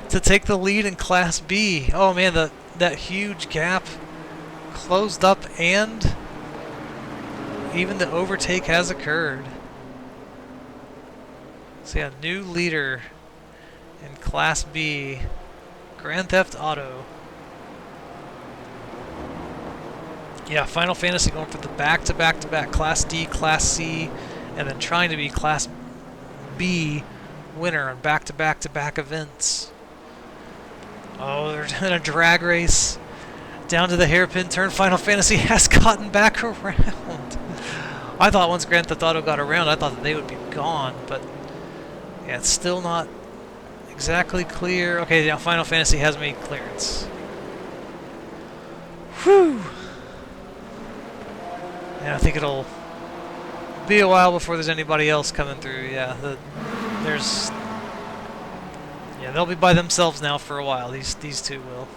to take the lead in Class B. Oh man, that huge gap closed up, and even the overtake has occurred. So yeah, new leader in Class B, Grand Theft Auto. Yeah, Final Fantasy going for the back-to-back-to-back Class D, Class C, and then trying to be Class B winner on back-to-back-to-back events. Oh, they're in a drag race down to the hairpin turn. Final Fantasy has gotten back around. I thought once Grand Theft Auto got around, I thought that they would be gone, but yeah, it's still not exactly clear. Okay, now Final Fantasy has made clearance. Whew! Yeah, I think it'll be a while before there's anybody else coming through. Yeah, they'll be by themselves now for a while. These two will.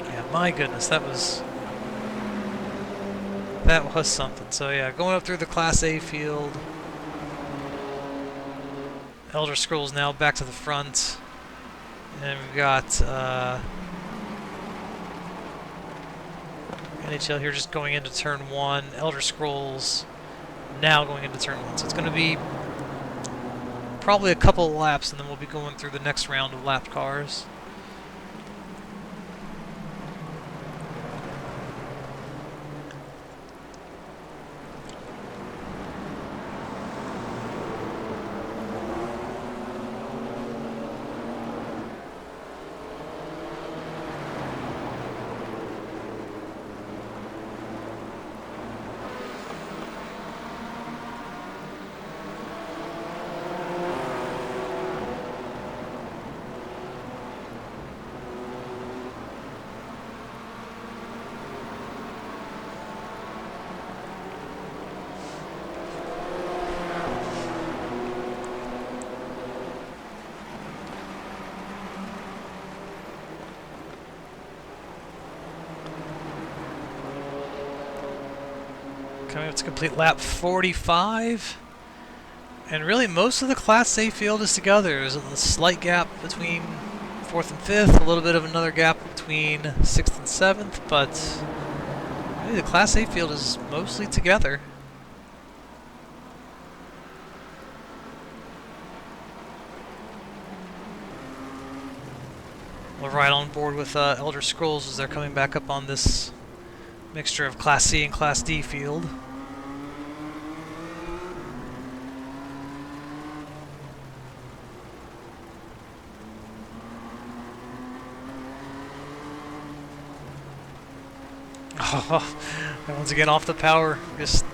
Yeah, my goodness, that was something. So yeah, going up through the Class A field. Elder Scrolls now back to the front, and we've got NHL here just going into turn 1. Elder Scrolls now going into turn 1. So it's going to be probably a couple of laps, and then we'll be going through the next round of lapped cars. Coming up to complete lap 45. And really most of the Class A field is together. There's a slight gap between 4th and 5th, a little bit of another gap between 6th and 7th, but really the Class A field is mostly together. We're right on board with Elder Scrolls as they're coming back up on this mixture of Class C and Class D field. Oh, and once again off the power, just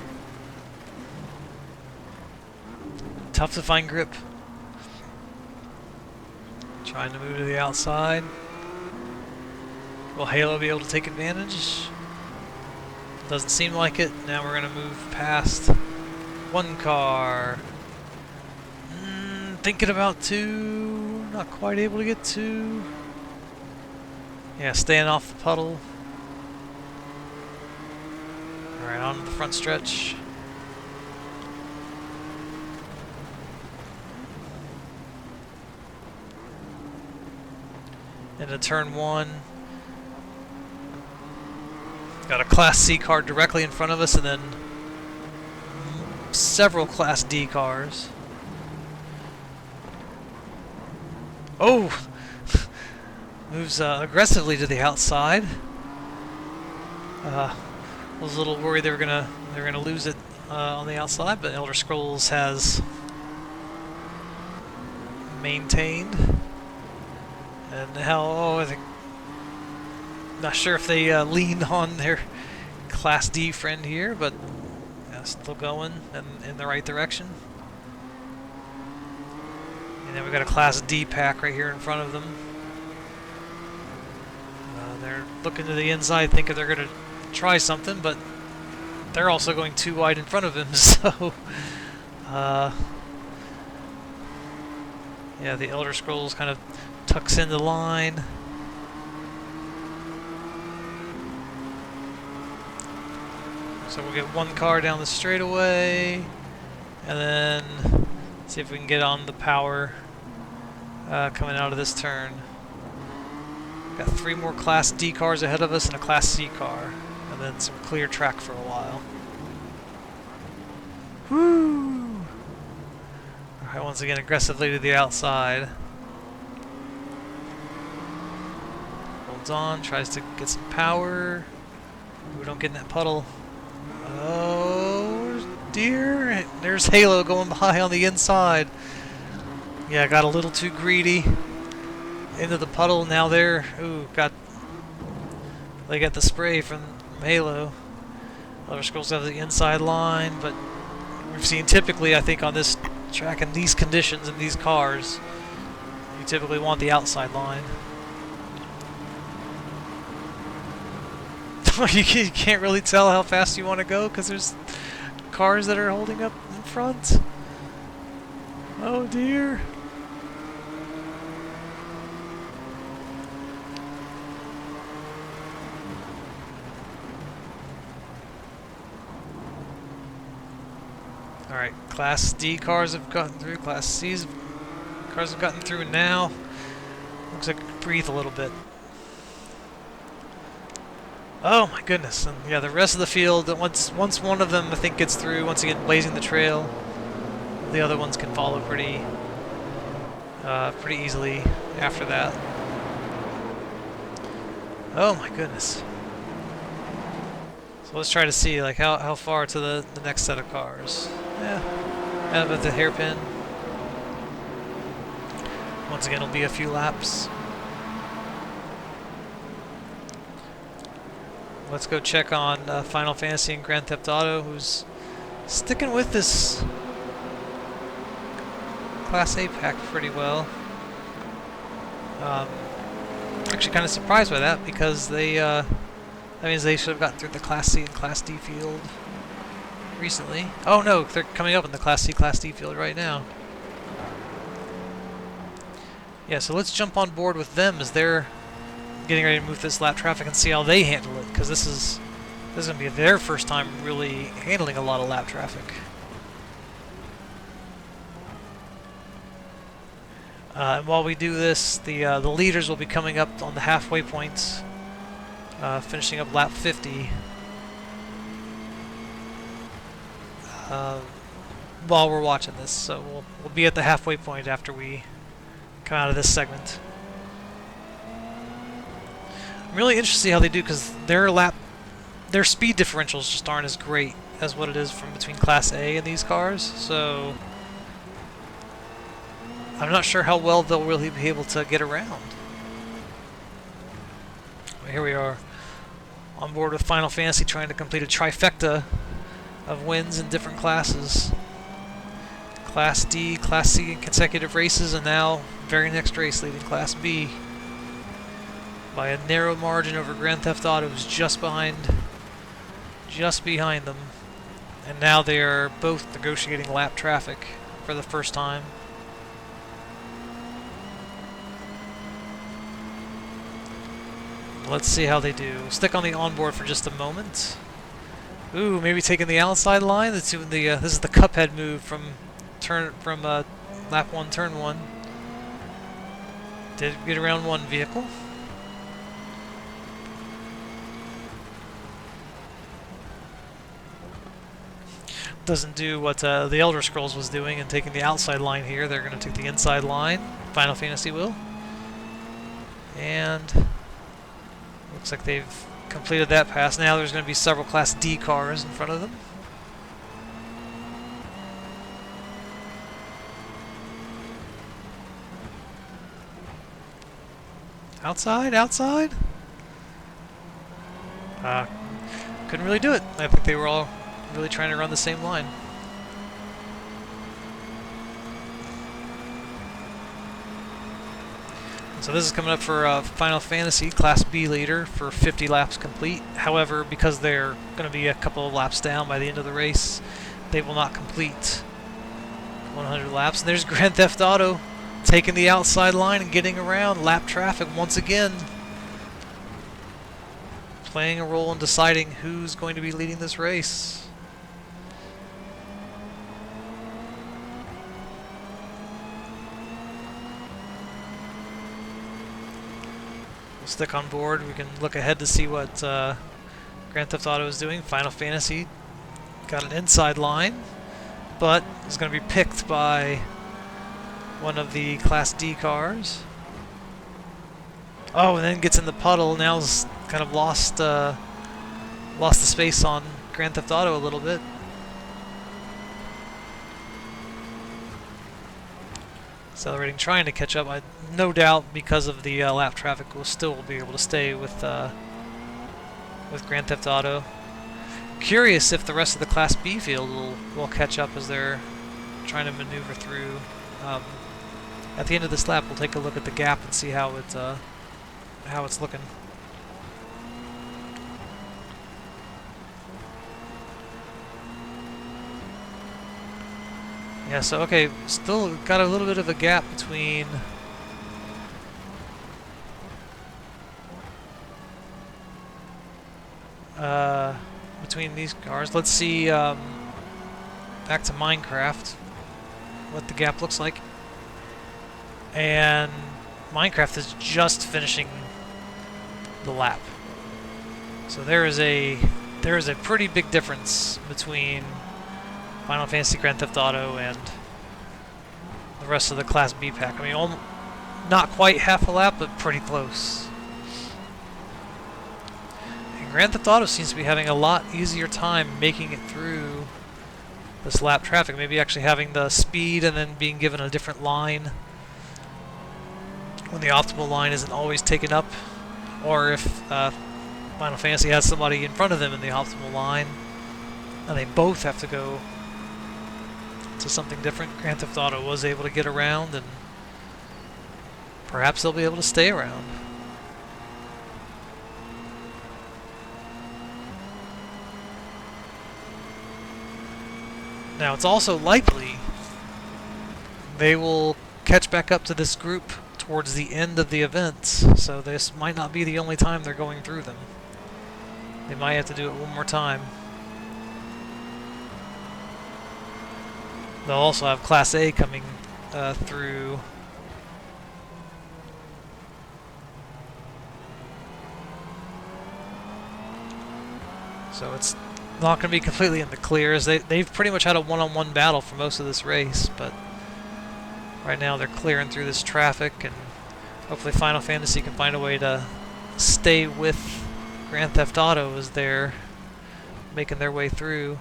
tough to find grip. Trying to move to the outside. Will Halo be able to take advantage? Doesn't seem like it. Now we're going to move past one car. Thinking about two. Not quite able to get two. Yeah, staying off the puddle. Alright, on to the front stretch. Into turn 1. Got a Class C car directly in front of us, and then several Class D cars. Oh! Moves aggressively to the outside. I was a little worried they were gonna lose it on the outside, but Elder Scrolls has maintained. And now, I think, not sure if they leaned on their Class D friend here, but still going in the right direction. And then we've got a Class D pack right here in front of them. They're looking to the inside, thinking they're going to try something, but they're also going too wide in front of him, so yeah, the Elder Scrolls kind of tucks into line. So we'll get one car down the straightaway, and then see if we can get on the power coming out of this turn. Got 3 more Class D cars ahead of us and a Class C car, and then some clear track for a while. Woo! Alright, once again, aggressively to the outside. Holds on, tries to get some power. We don't get in that puddle. Oh dear! There's Halo going by on the inside. Yeah, got a little too greedy. Into the puddle, now they're... Ooh, they got the spray from Halo. Elder Scrolls have the inside line, but we've seen typically, I think, on this track in these conditions in these cars, you typically want the outside line. You can't really tell how fast you want to go because there's cars that are holding up in front. Oh dear. Alright, Class D cars have gotten through, Class C's cars have gotten through, and now looks like I can breathe a little bit. Oh my goodness, and yeah, the rest of the field, once one of them I think gets through, once again blazing the trail, the other ones can follow pretty easily after that. Oh my goodness. So let's try to see like how far to the next set of cars. Yeah, about the hairpin. Once again, it'll be a few laps. Let's go check on Final Fantasy and Grand Theft Auto, who's sticking with this Class A pack pretty well. Actually kind of surprised by that because that means they should have gotten through the Class C and Class D field recently. Oh no, they're coming up in the Class C, Class D field right now. Yeah, so let's jump on board with them as they're getting ready to move this lap traffic and see how they handle it, because this is going to be their first time really handling a lot of lap traffic. And while we do this, the leaders will be coming up on the halfway points, finishing up lap 50. While we're watching this, so we'll be at the halfway point after we come out of this segment. I'm really interested to see how they do because their speed differentials just aren't as great as what it is from between Class A and these cars. So I'm not sure how well they'll really be able to get around. Here we are on board with Final Fantasy, trying to complete a trifecta of wins in different classes. Class D, Class C in consecutive races, and now very next race leading Class B by a narrow margin over Grand Theft Auto, who's just behind them. And now they are both negotiating lap traffic for the first time. Let's see how they do. Stick on the onboard for just a moment. Ooh, maybe taking the outside line. This is the Cuphead move from lap 1, turn 1. Did get around one vehicle. Doesn't do what the Elder Scrolls was doing and taking the outside line here. They're going to take the inside line. Final Fantasy will. And looks like they've completed that pass. Now there's going to be several Class D cars in front of them. Outside, outside. Couldn't really do it. I think they were all really trying to run the same line. So this is coming up for Final Fantasy Class B leader for 50 laps complete. However, because they're going to be a couple of laps down by the end of the race, they will not complete 100 laps. And there's Grand Theft Auto taking the outside line and getting around lap traffic once again, playing a role in deciding who's going to be leading this race. We'll stick on board. We can look ahead to see what Grand Theft Auto is doing. Final Fantasy got an inside line. but is going to be picked by one of the Class D cars. Oh, and then gets in the puddle. Now's kind of lost the space on Grand Theft Auto a little bit. Accelerating, trying to catch up. No doubt because of the lap traffic, we'll still be able to stay with Grand Theft Auto. Curious if the rest of the Class B field will catch up as they're trying to maneuver through. At the end of this lap, we'll take a look at the gap and see how it's looking. Yeah, so okay, still got a little bit of a gap between these cars. Let's see, back to Minecraft, what the gap looks like. And Minecraft is just finishing the lap. So there is a pretty big difference between Final Fantasy, Grand Theft Auto, and the rest of the Class B pack. I mean, not quite half a lap, but pretty close. And Grand Theft Auto seems to be having a lot easier time making it through this lap traffic. Maybe actually having the speed and then being given a different line when the optimal line isn't always taken up, or if Final Fantasy has somebody in front of them in the optimal line and they both have to go to something different. Grand Theft Auto was able to get around, and perhaps they'll be able to stay around. Now, it's also likely they will catch back up to this group towards the end of the events, so this might not be the only time they're going through them. They might have to do it one more time. They'll also have Class A coming through. So it's not going to be completely in the clear, as they've pretty much had a one-on-one battle for most of this race, but right now they're clearing through this traffic, and hopefully Final Fantasy can find a way to stay with Grand Theft Auto as they're making their way through.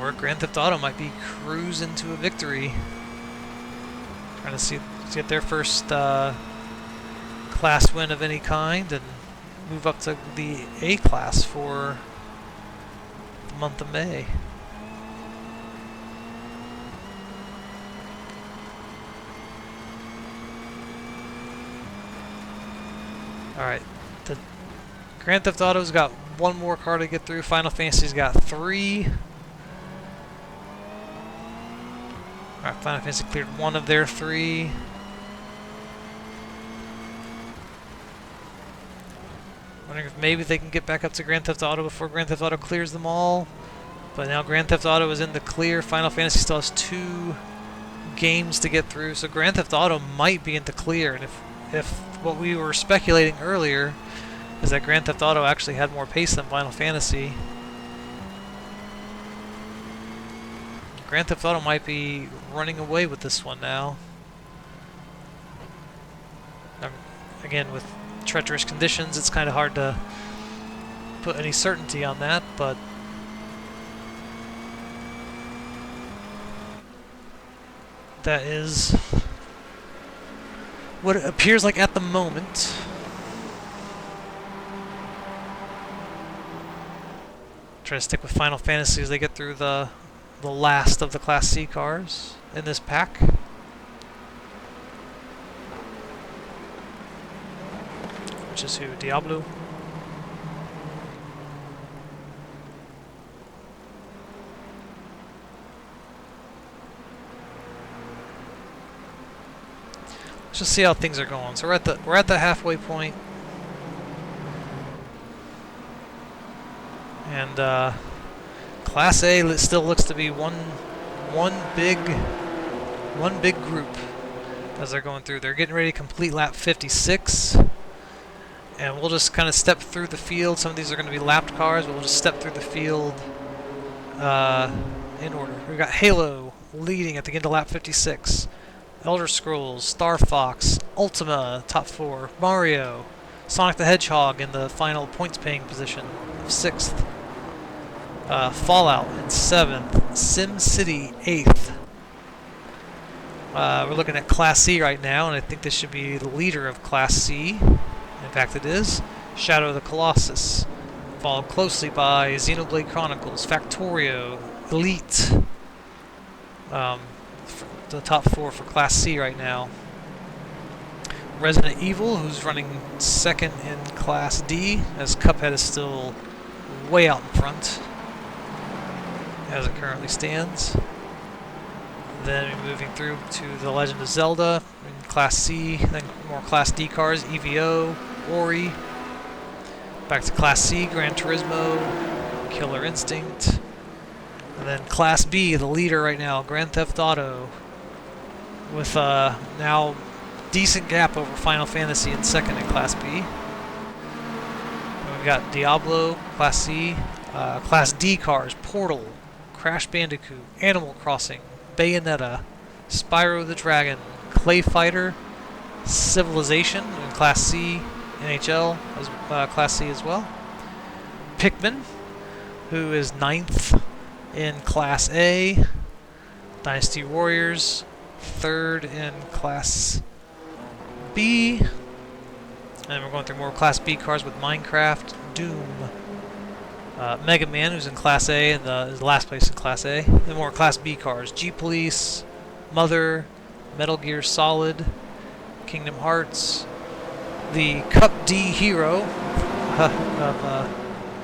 Or Grand Theft Auto might be cruising to a victory. Trying to get their first class win of any kind and move up to the A class for the month of May. Alright, the Grand Theft Auto's got one more car to get through. Final Fantasy's got 3. Alright, Final Fantasy cleared one of their 3. Wondering if maybe they can get back up to Grand Theft Auto before Grand Theft Auto clears them all. But now Grand Theft Auto is in the clear. Final Fantasy still has 2 games to get through, so Grand Theft Auto might be in the clear. And if what we were speculating earlier is that Grand Theft Auto actually had more pace than Final Fantasy, Grand Theft Auto might be running away with this one now. Again, with treacherous conditions, it's kind of hard to put any certainty on that, but that is what it appears like at the moment. Try to stick with Final Fantasy as they get through the last of the Class C cars in this pack. Which is who? Diablo? Let's just see how things are going. So we're at the halfway point. And Class A still looks to be one big group as they're going through. They're getting ready to complete lap 56, And we'll just kind of step through the field. Some of these are going to be lapped cars, but we'll just step through the field in order. We've got Halo leading at the end of lap 56. Elder Scrolls, Star Fox, Ultima, top 4. Mario, Sonic the Hedgehog in the final points-paying position of 6th. Fallout in 7th. SimCity 8th. We're looking at Class C right now, and I think this should be the leader of Class C. In fact, it is. Shadow of the Colossus, followed closely by Xenoblade Chronicles, Factorio, Elite. The top 4 for Class C right now. Resident Evil, who's running 2nd in Class D, as Cuphead is still way out in front, as it currently stands. Then moving through to The Legend of Zelda in Class C, then more Class D cars, EVO, Ori. Back to Class C, Gran Turismo, Killer Instinct. And then Class B, the leader right now, Grand Theft Auto, with now decent gap over Final Fantasy in 2nd in Class B. And we've got Diablo, Class C, Class D cars, Portal, Crash Bandicoot, Animal Crossing, Bayonetta, Spyro the Dragon, Clay Fighter, Civilization in Class C, NHL as Class C as well. Pikmin, who is 9th in Class A. Dynasty Warriors, 3rd in Class B. And we're going through more Class B cars with Minecraft, Doom, Mega Man, who's in Class A and is last place in Class A. Then more Class B cars, G-Police, Mother, Metal Gear Solid, Kingdom Hearts, the Cup D hero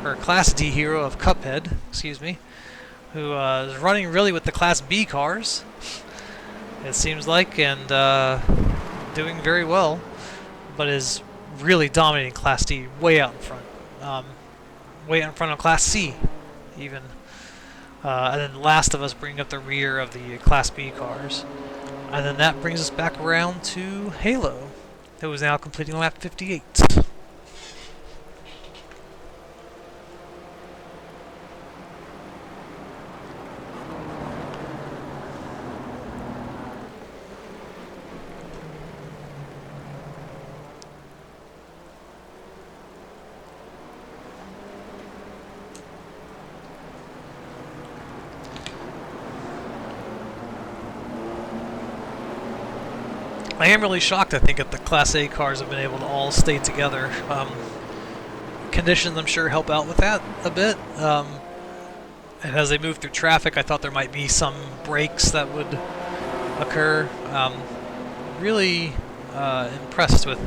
or Class D hero of Cuphead, excuse me, who is running really with the Class B cars, it seems like, and doing very well, but is really dominating Class D, way out in front. Way out in front of Class C, even. And then Last of Us bringing up the rear of the Class B cars. And then that brings us back around to Halo, who is now completing lap 58. I am really shocked, I think, that the Class A cars have been able to all stay together. Conditions, I'm sure, help out with that a bit. And as they move through traffic, I thought there might be some breaks that would occur. Really impressed with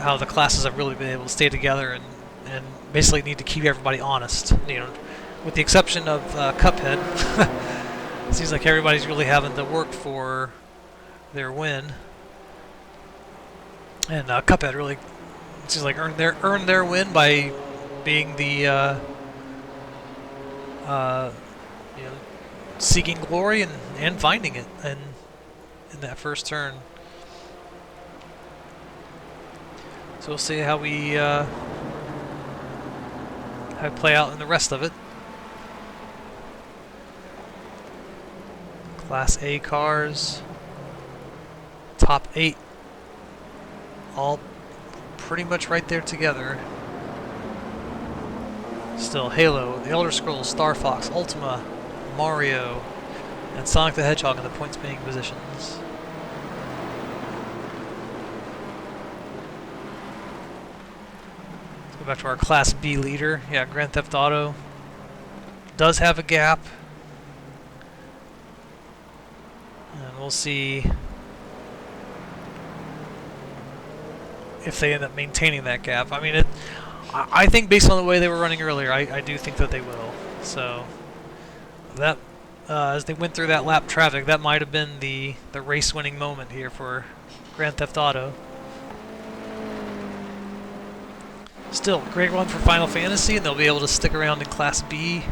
how the classes have really been able to stay together and basically need to keep everybody honest. You know, with the exception of Cuphead, it seems like everybody's really having to work for their win, and Cuphead really seems like earned their win by being the you know, seeking glory and finding it in that first turn. So we'll see how we play out in the rest of it. Class A cars. Top 8, all pretty much right there together. Still Halo, The Elder Scrolls, Star Fox, Ultima, Mario, and Sonic the Hedgehog in the points-paying positions. Let's go back to our Class B leader. Yeah, Grand Theft Auto does have a gap. And we'll see if they end up maintaining that gap. I mean, I think based on the way they were running earlier, I do think that they will. So that as they went through that lap traffic, that might have been the race-winning moment here for Grand Theft Auto. Still, great run for Final Fantasy, and they'll be able to stick around in Class B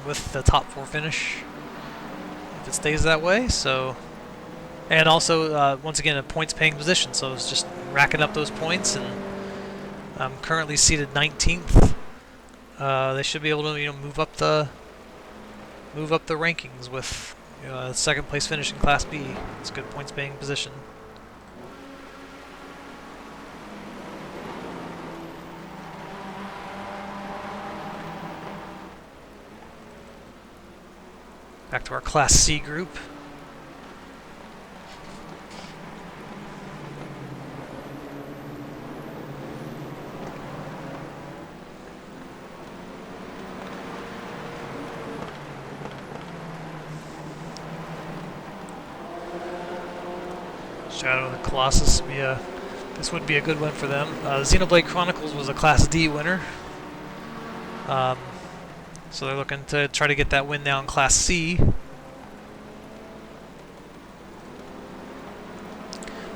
with the top 4 finish if it stays that way. So And also, once again, a points-paying position, so it's just racking up those points, and I'm currently seated 19th. They should be able to, move up the rankings with second place finish in Class B. It's a good points-paying position. Back to our Class C group. Shadow of the Colossus, this would be a good win for them. Xenoblade Chronicles was a Class D winner. So they're looking to try to get that win now in Class C.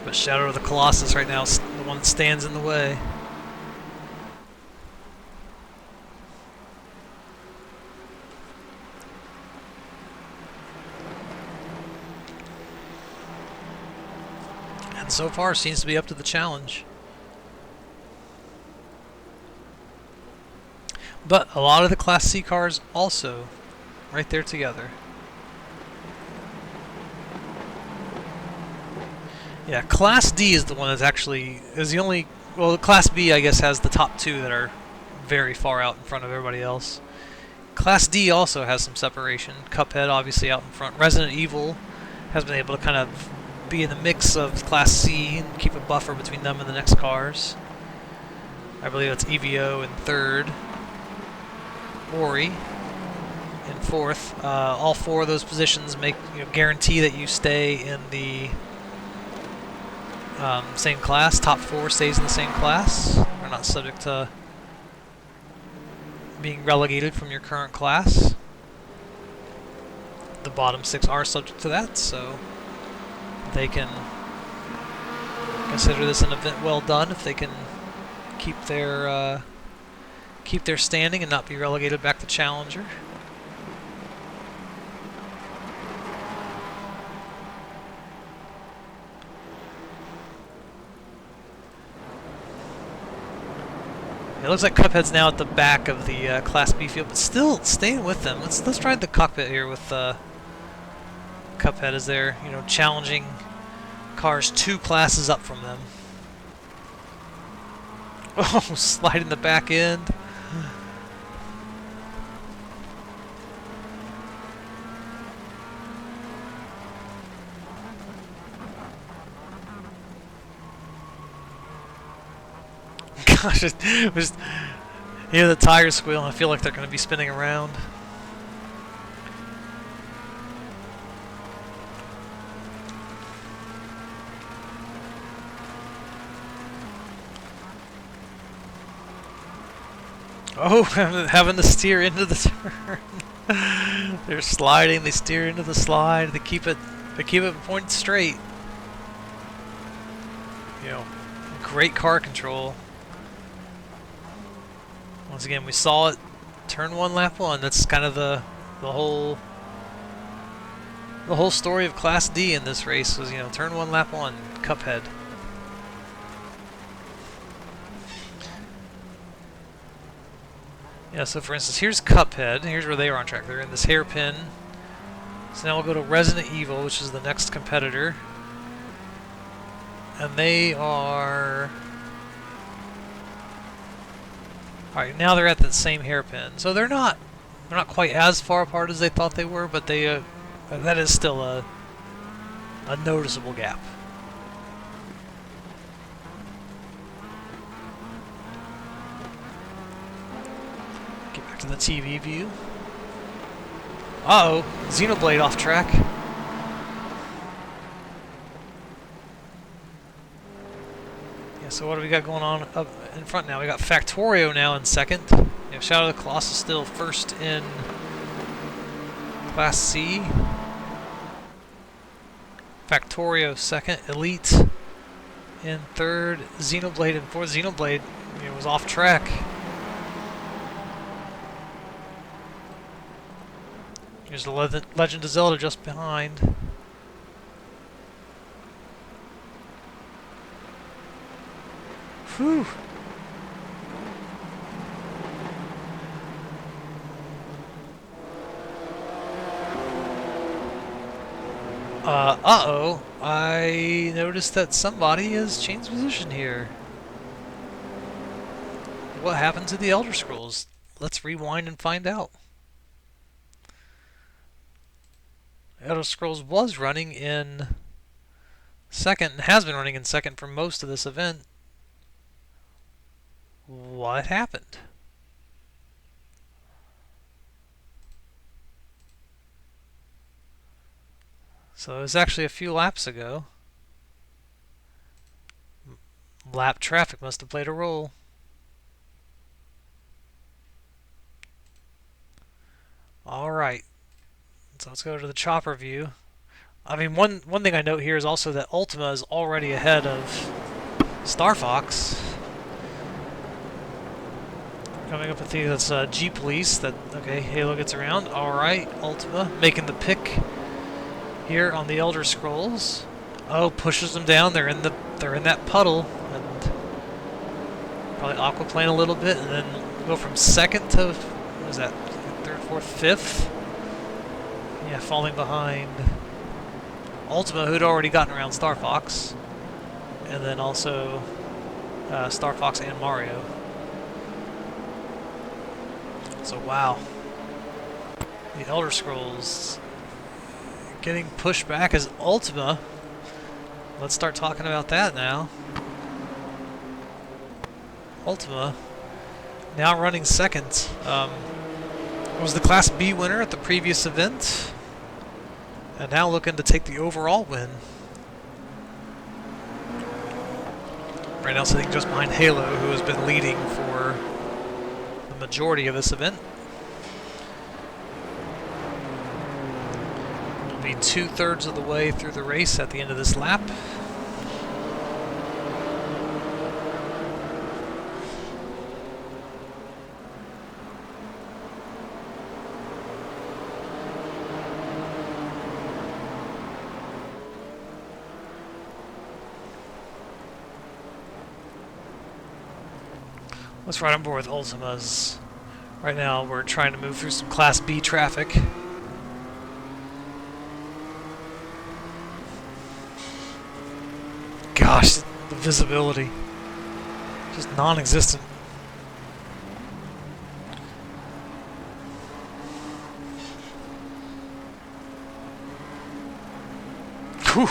But Shadow of the Colossus right now is the one that stands in the way. And so far seems to be up to the challenge. But a lot of the Class C cars also right there together. Yeah, Class D is the one that's actually the only. Well, Class B I guess has the top two that are very far out in front of everybody else. Class D also has some separation. Cuphead obviously out in front. Resident Evil has been able to kind of be in the mix of Class C and keep a buffer between them and the next cars. I believe that's EVO in third. Ori in fourth. All four of those positions guarantee that you stay in the same class. Top four stays in the same class. They're not subject to being relegated from your current class. The bottom six are subject to that, so they can consider this an event well done if they can keep their standing and not be relegated back to Challenger. It looks like Cuphead's now at the back of the Class B field, but still staying with them. Let's try the cockpit here with Cuphead as they're challenging cars 2 classes up from them. Oh, sliding the back end. Gosh, the tires squeal and I feel like they're going to be spinning around. Oh, having to steer into the turn. They're sliding, they steer into the slide, they keep it pointed straight. Great car control. Once again, we saw it turn 1, lap 1. That's kind of the whole story of Class D in this race was, turn 1, lap 1, Cuphead. Yeah, so for instance, here's Cuphead. Here's where they are on track. They're in this hairpin. So now we'll go to Resident Evil, which is the next competitor. And they are... Alright, now they're at that same hairpin. So they're not quite as far apart as they thought they were, but they that is still a noticeable gap. Get back to the TV view. Uh-oh, Xenoblade off track. Yeah, so what do we got going on up in front now? We got Factorio now in second. Shadow of the Colossus still first in Class C. Factorio second. Elite in third. Xenoblade in fourth. Xenoblade was off track. Here's the Legend of Zelda just behind. Whew. Uh-oh. I noticed that somebody has changed position here. What happened to the Elder Scrolls? Let's rewind and find out. Elder Scrolls was running in second and has been running in second for most of this event. What happened? So it was actually a few laps ago. Lap traffic must have played a role. Alright, so let's go to the chopper view. I mean, one thing I note here is also that Ultima is already ahead of Star Fox. Coming up with the that's G Police. That okay, Halo gets around. Alright, Ultima making the pick here on the Elder Scrolls. Oh, pushes them down. They're in that puddle, and probably aquaplane a little bit, and then go from second to what was that, third, fourth, fifth? Yeah, falling behind Ultima, who'd already gotten around Star Fox, and then also Star Fox and Mario. So wow, the Elder Scrolls getting pushed back as Ultima. Let's start talking about that now. Ultima now running second. Was the Class B winner at the previous event, and now looking to take the overall win. Right now sitting just behind Halo, who has been leading for the majority of this event. We'll be 2/3 of the way through the race at the end of this lap. Let's ride on board with Ultimas. Right now we're trying to move through some Class B traffic. Gosh, the visibility. Just non-existent. Whew.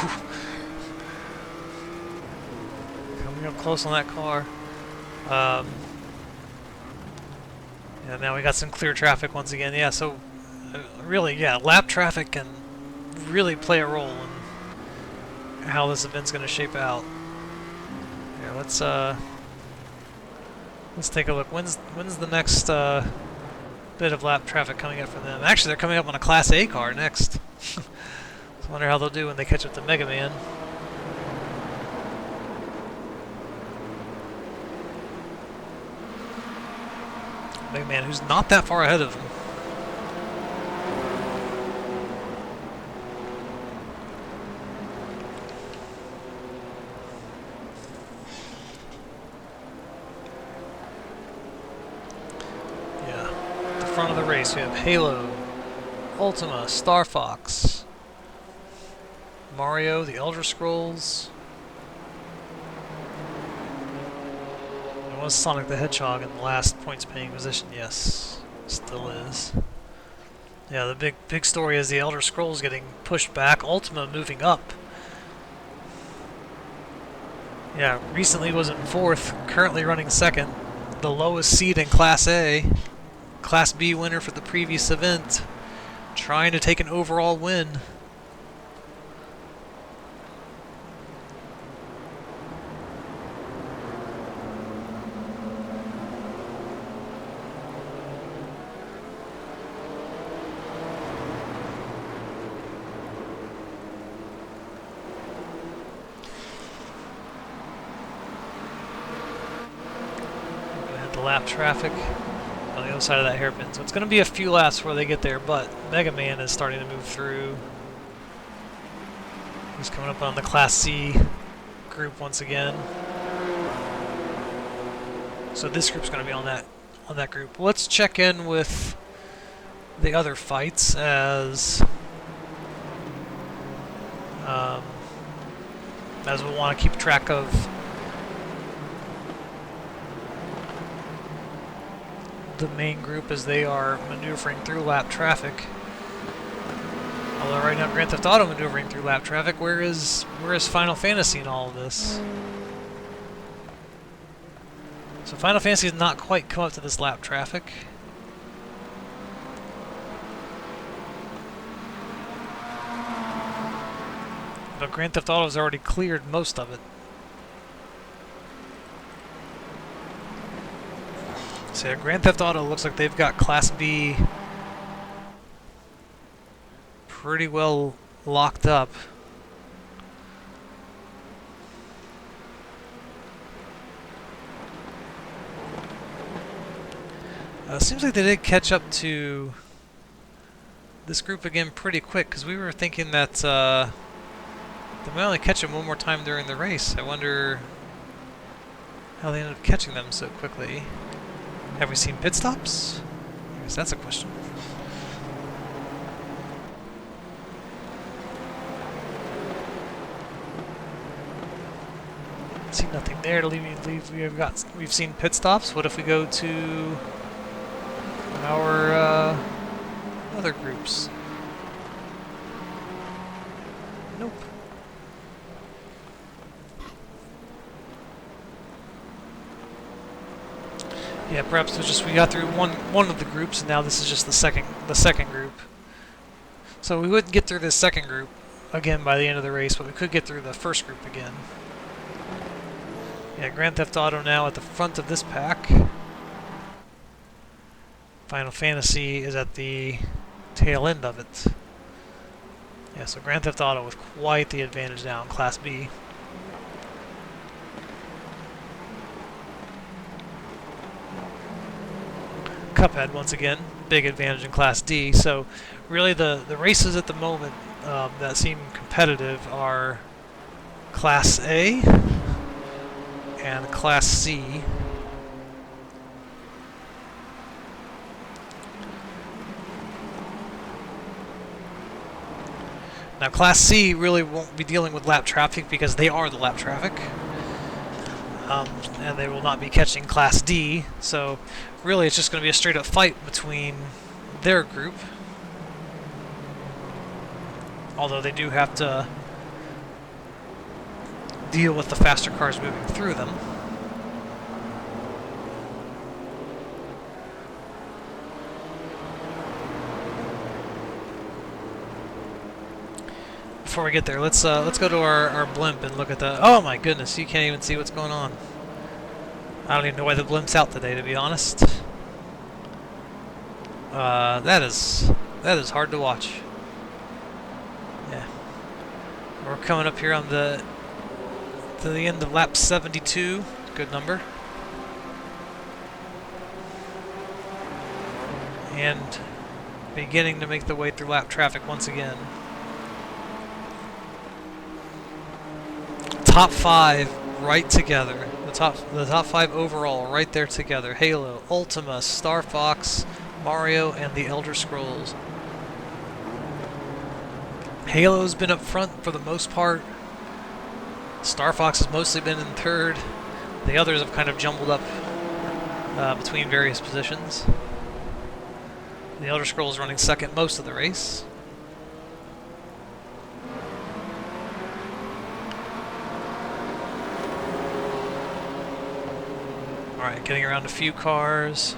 Coming up close on that car. Yeah, now we got some clear traffic once again. Yeah, so really, yeah, lap traffic can really play a role in how this event's going to shape out. Yeah, let's take a look. When's the next bit of lap traffic coming up for them? Actually, they're coming up on a Class A car next. So I wonder how they'll do when they catch up to Mega Man. Mega Man, who's not that far ahead of him. Yeah, at the front of the race we have Halo, Ultima, Star Fox, Mario, the Elder Scrolls. Was Sonic the Hedgehog in the last points paying position? Yes, still is. Yeah, the big story is the Elder Scrolls getting pushed back, Ultima moving up. Yeah, recently was in fourth, currently running second. The lowest seed in Class A. Class B winner for the previous event. Trying to take an overall win. Lap traffic on the other side of that hairpin. So it's going to be a few laps before they get there, but Mega Man is starting to move through. He's coming up on the Class C group once again. So this group's going to be on that group. Let's check in with the other fights as we want to keep track of the main group as they are maneuvering through lap traffic. Although right now Grand Theft Auto maneuvering through lap traffic, where is Final Fantasy in all of this? So Final Fantasy has not quite come up to this lap traffic. But Grand Theft Auto has already cleared most of it. So yeah, Grand Theft Auto looks like they've got Class B pretty well locked up. Seems like they did catch up to this group again pretty quick, because we were thinking that they might only catch them one more time during the race. I wonder how they ended up catching them so quickly. Have we seen pit stops? I guess that's a question. See nothing there to leave. We've seen pit stops. What if we go to our other groups? Nope. Yeah, perhaps it was just we got through one of the groups, and now this is just the second group. So we wouldn't get through this second group again by the end of the race, but we could get through the first group again. Yeah, Grand Theft Auto now at the front of this pack. Final Fantasy is at the tail end of it. Yeah, so Grand Theft Auto with quite the advantage now in Class B. Cuphead, once again, big advantage in Class D. So really the races at the moment that seem competitive are Class A and Class C. Now Class C really won't be dealing with lap traffic because they are the lap traffic. And they will not be catching Class D, so really it's just going to be a straight up fight between their group. Although they do have to deal with the faster cars moving through them. Before we get there, let's go to our blimp and look at the... Oh my goodness, you can't even see what's going on. I don't even know why the blimp's out today, to be honest. That is hard to watch. Yeah, we're coming up here on to the end of lap 72. Good number. And beginning to make the way through lap traffic once again. Top 5 right together. The top 5 overall right there together. Halo, Ultima, Star Fox, Mario, and the Elder Scrolls. Halo's been up front for the most part. Star Fox has mostly been in third. The others have kind of jumbled up between various positions. The Elder Scrolls running second most of the race. Alright, getting around a few cars.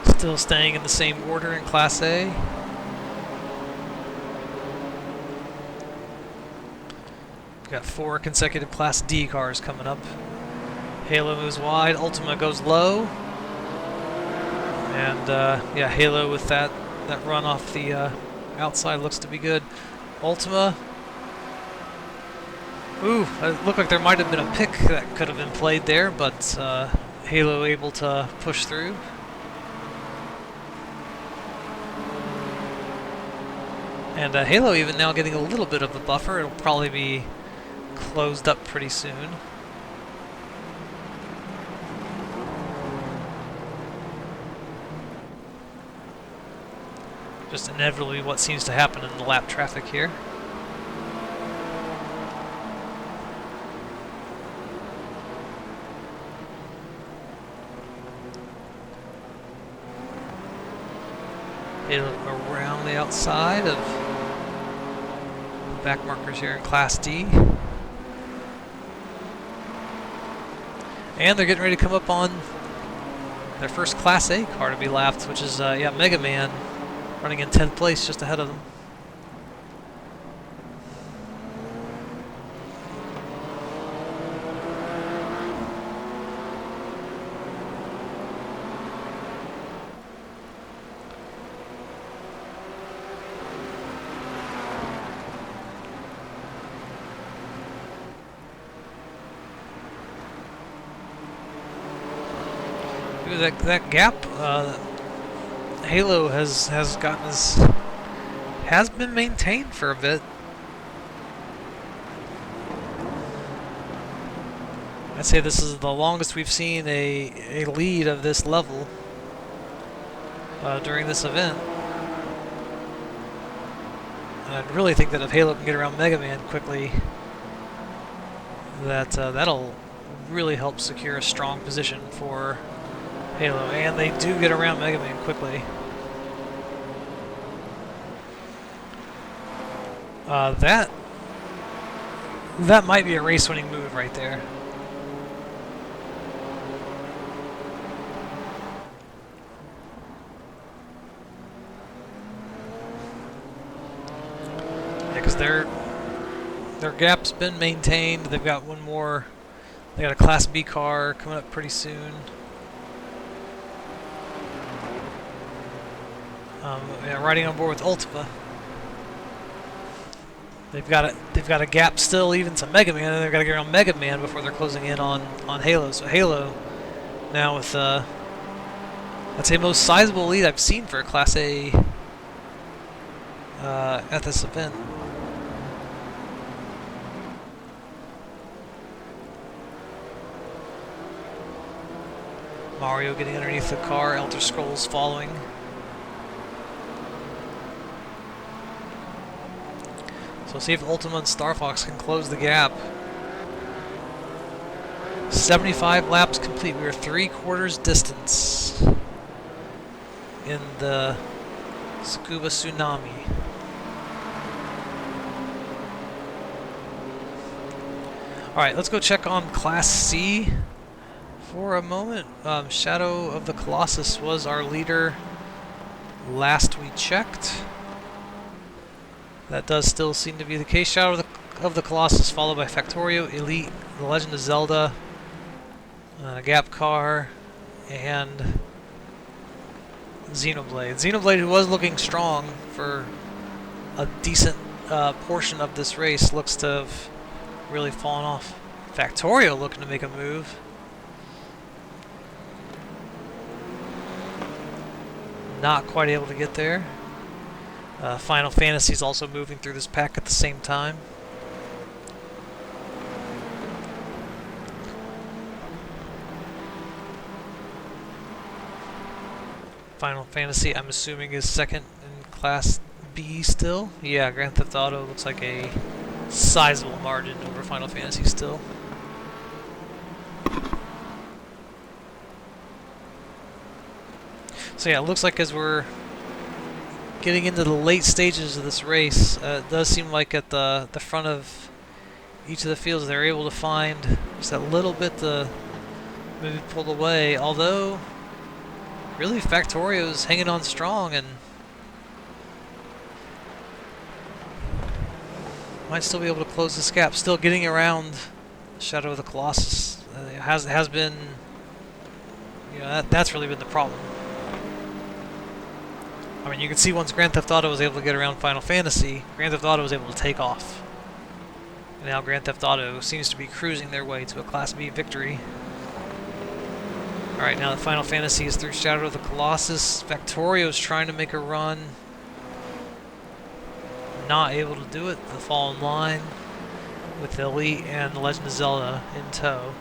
Still staying in the same order in Class A. We've got 4 consecutive Class D cars coming up. Halo moves wide, Ultima goes low. And yeah, Halo with that run off the outside looks to be good. Ultima. Ooh, it looked like there might have been a pick that could have been played there, but Halo able to push through. And Halo even now getting a little bit of a buffer. It'll probably be closed up pretty soon. Just inevitably what seems to happen in the lap traffic here. Halo around the outside of the back markers here in Class D. And they're getting ready to come up on their first Class A car to be lapped, which is, yeah, Mega Man running in 10th place just ahead of them. That gap Halo has been maintained for a bit. I'd say this is the longest we've seen a lead of this level during this event. And I'd really think that if Halo can get around Mega Man quickly, that that'll really help secure a strong position for Halo, and they do get around Mega Man quickly. That might be a race-winning move right there. Yeah, because their gap's been maintained. They've got one more. They got a Class B car coming up pretty soon. Yeah, riding on board with Ultima. They've got a gap still even to Mega Man, and they've got to get around Mega Man before they're closing in on Halo. So Halo now with I'd say most sizable lead I've seen for a Class A at this event. Mario getting underneath the car, Elder Scrolls following. So see if Ultima and Star Fox can close the gap. 75 laps complete. We are 3/4 distance in the Tsukuba Tsunami. Alright, let's go check on Class C for a moment. Shadow of the Colossus was our leader last we checked. That does still seem to be the case. Shadow of the Colossus, followed by Factorio, Elite, The Legend of Zelda, a Gap Car, and Xenoblade. Xenoblade, who was looking strong for a decent portion of this race, looks to have really fallen off. Factorio looking to make a move. Not quite able to get there. Final Fantasy is also moving through this pack at the same time. Final Fantasy, I'm assuming, is second in Class B still. Yeah, Grand Theft Auto looks like a sizable margin over Final Fantasy still. So yeah, it looks like as we're getting into the late stages of this race, it does seem like at the front of each of the fields they're able to find just that little bit to maybe pull away, although really Factorio's hanging on strong and might still be able to close this gap. Still getting around Shadow of the Colossus. It has been, you know, that's really been the problem. I mean, you can see once Grand Theft Auto was able to get around Final Fantasy, Grand Theft Auto was able to take off. And now Grand Theft Auto seems to be cruising their way to a Class B victory. Alright, now that Final Fantasy is through Shadow of the Colossus, Factorio's trying to make a run. Not able to do it. The fall in line with Elite and The Legend of Zelda in tow.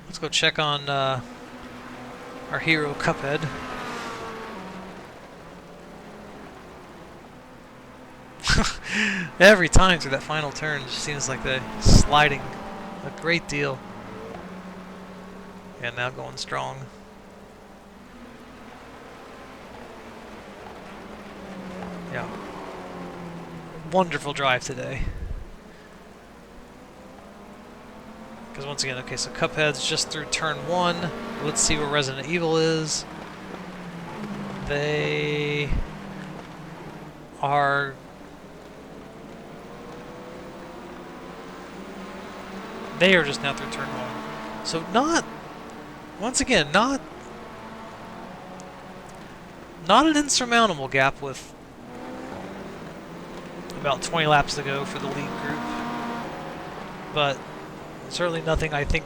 Let's go check on our our hero Cuphead. Every time through that final turn, it just seems like they're sliding a great deal. And now going strong. Yeah. Wonderful drive today. Because once again, okay, so Cuphead's just through turn 1. Let's see where Resident Evil is. They are... They are just now through turn 1. So not... Once again, not an insurmountable gap with about 20 laps to go for the lead group. But certainly nothing I think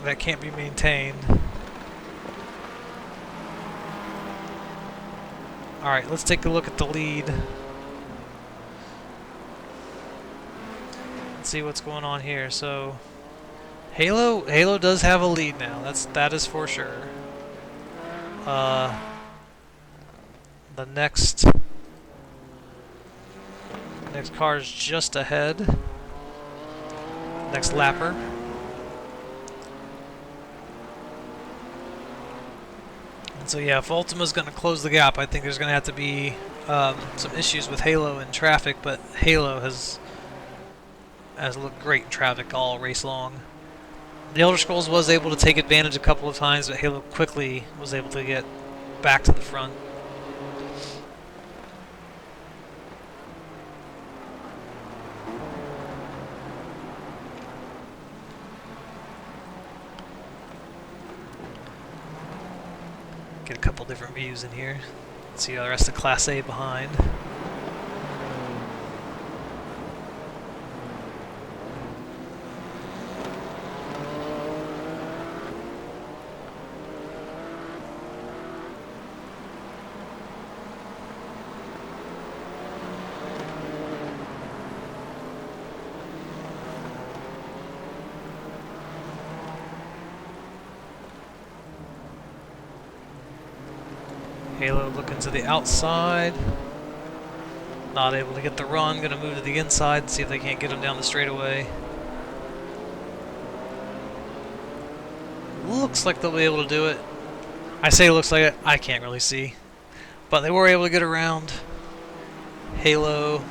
that can't be maintained. Alright, let's take a look at the lead. Let's see what's going on here. So Halo does have a lead now. That is for sure. The next car is just ahead. Next lapper. And so yeah, if Ultima's going to close the gap, I think there's going to have to be some issues with Halo in traffic, but Halo has looked great in traffic all race long. The Elder Scrolls was able to take advantage a couple of times, but Halo quickly was able to get back to the front. Get a couple different views in here. See the rest of Class A behind. Halo looking to the outside. Not able to get the run. Gonna move to the inside and see if they can't get him down the straightaway. Looks like they'll be able to do it. I say looks like it. I can't really see. But they were able to get around Halo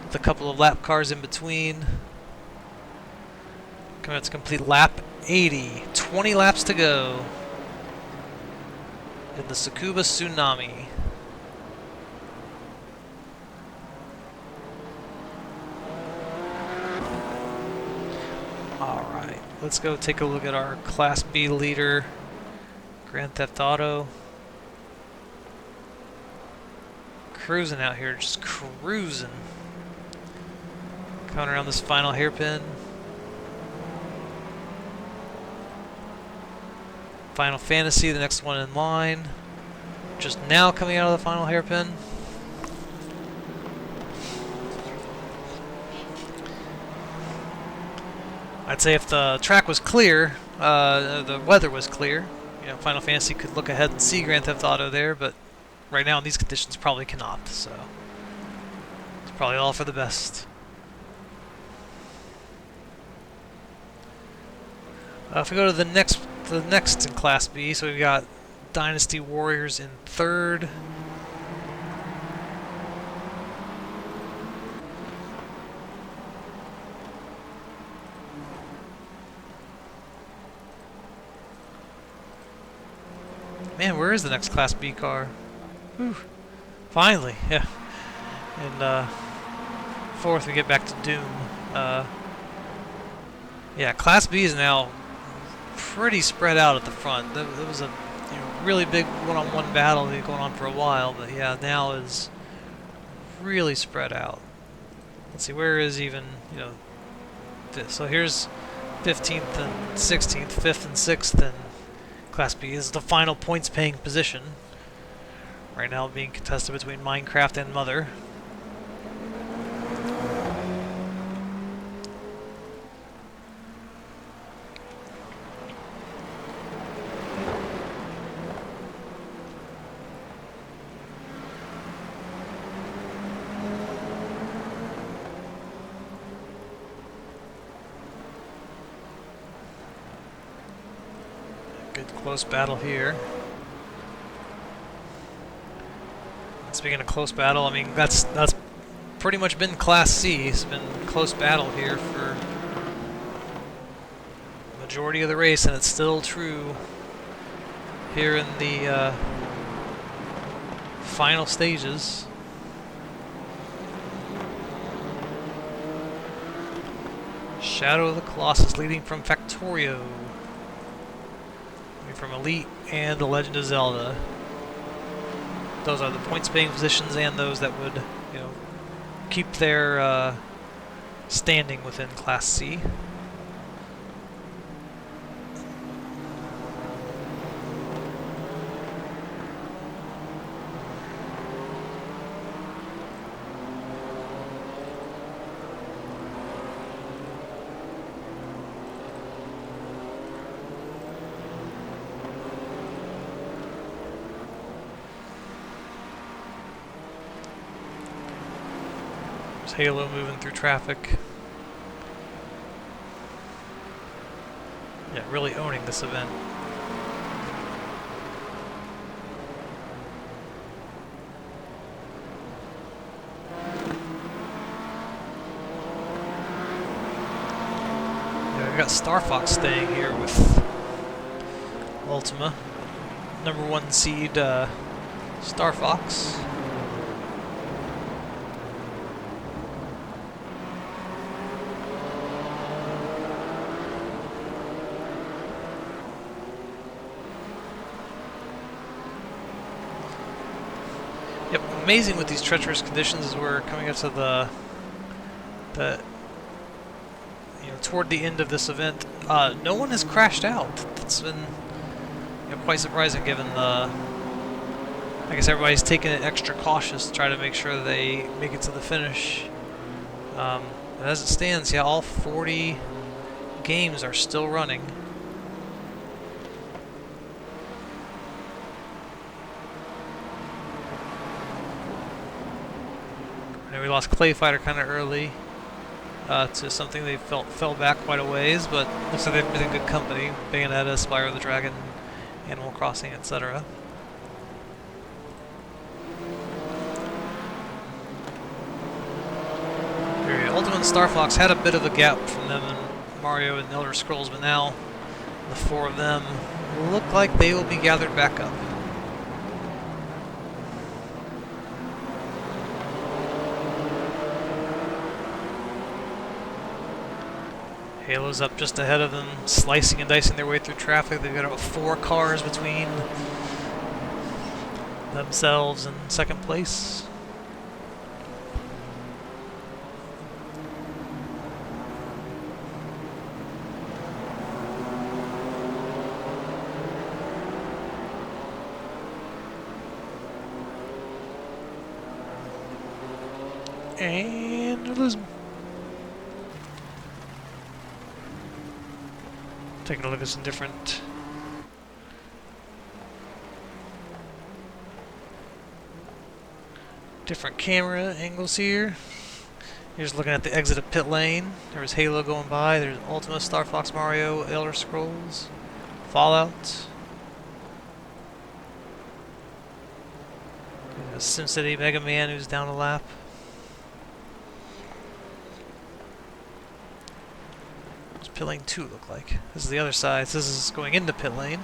with a couple of lap cars in between. Coming up to complete lap 80. 20 laps to go in the Tsukuba Tsunami. Alright, let's go take a look at our Class B leader, Grand Theft Auto. Cruising out here, just cruising. Coming around this final hairpin. Final Fantasy, the next one in line. Just now coming out of the final hairpin. I'd say if the track was clear, the weather was clear, you know, Final Fantasy could look ahead and see Grand Theft Auto there, but right now in these conditions probably cannot, so it's probably all for the best. If we go to the next in Class B, so we've got Dynasty Warriors in third. Man, where is the next Class B car? Whew. Finally, yeah. And fourth, we get back to Doom. Yeah, Class B is now pretty spread out at the front. There was a really big one-on-one battle going on for a while, but yeah, now is really spread out. Let's see, where is even, fifth? So here's 15th and 16th, 5th and 6th, and Class B is the final points-paying position. Right now being contested between Minecraft and Mother. Good close battle here. And speaking of close battle, I mean that's pretty much been Class C. It's been close battle here for the majority of the race, and it's still true here in the final stages. Shadow of the Colossus leading from Factorio. From Elite and The Legend of Zelda. Those are the points-paying positions and those that would, you know, keep their standing within Class C. Halo moving through traffic. Yeah, really owning this event. Yeah, we got Star Fox staying here with Ultima. #1 seed Star Fox. Yep, amazing with these treacherous conditions as we're coming up to the toward the end of this event. No one has crashed out. That's been quite surprising given the. I guess everybody's taking it extra cautious to try to make sure they make it to the finish. As it stands, yeah, all 40 games are still running. We lost Clay Fighter kind of early to something they fell back quite a ways, but looks like they've been in good company. Bayonetta, Spyro the Dragon, Animal Crossing, etc. Ultima and Star Fox had a bit of a gap from them and Mario and Elder Scrolls, but now the four of them look like they will be gathered back up. Halo's up just ahead of them, slicing and dicing their way through traffic. They've got about 4 cars between themselves and second place. And they're losing. Taking a look at some different camera angles here. You're just looking at the exit of pit lane. There was Halo going by. There's Ultima, Star Fox, Mario, Elder Scrolls, Fallout. SimCity, Mega Man, who's down a lap. Pit lane 2 look like. This is the other side. So this is going into pit lane.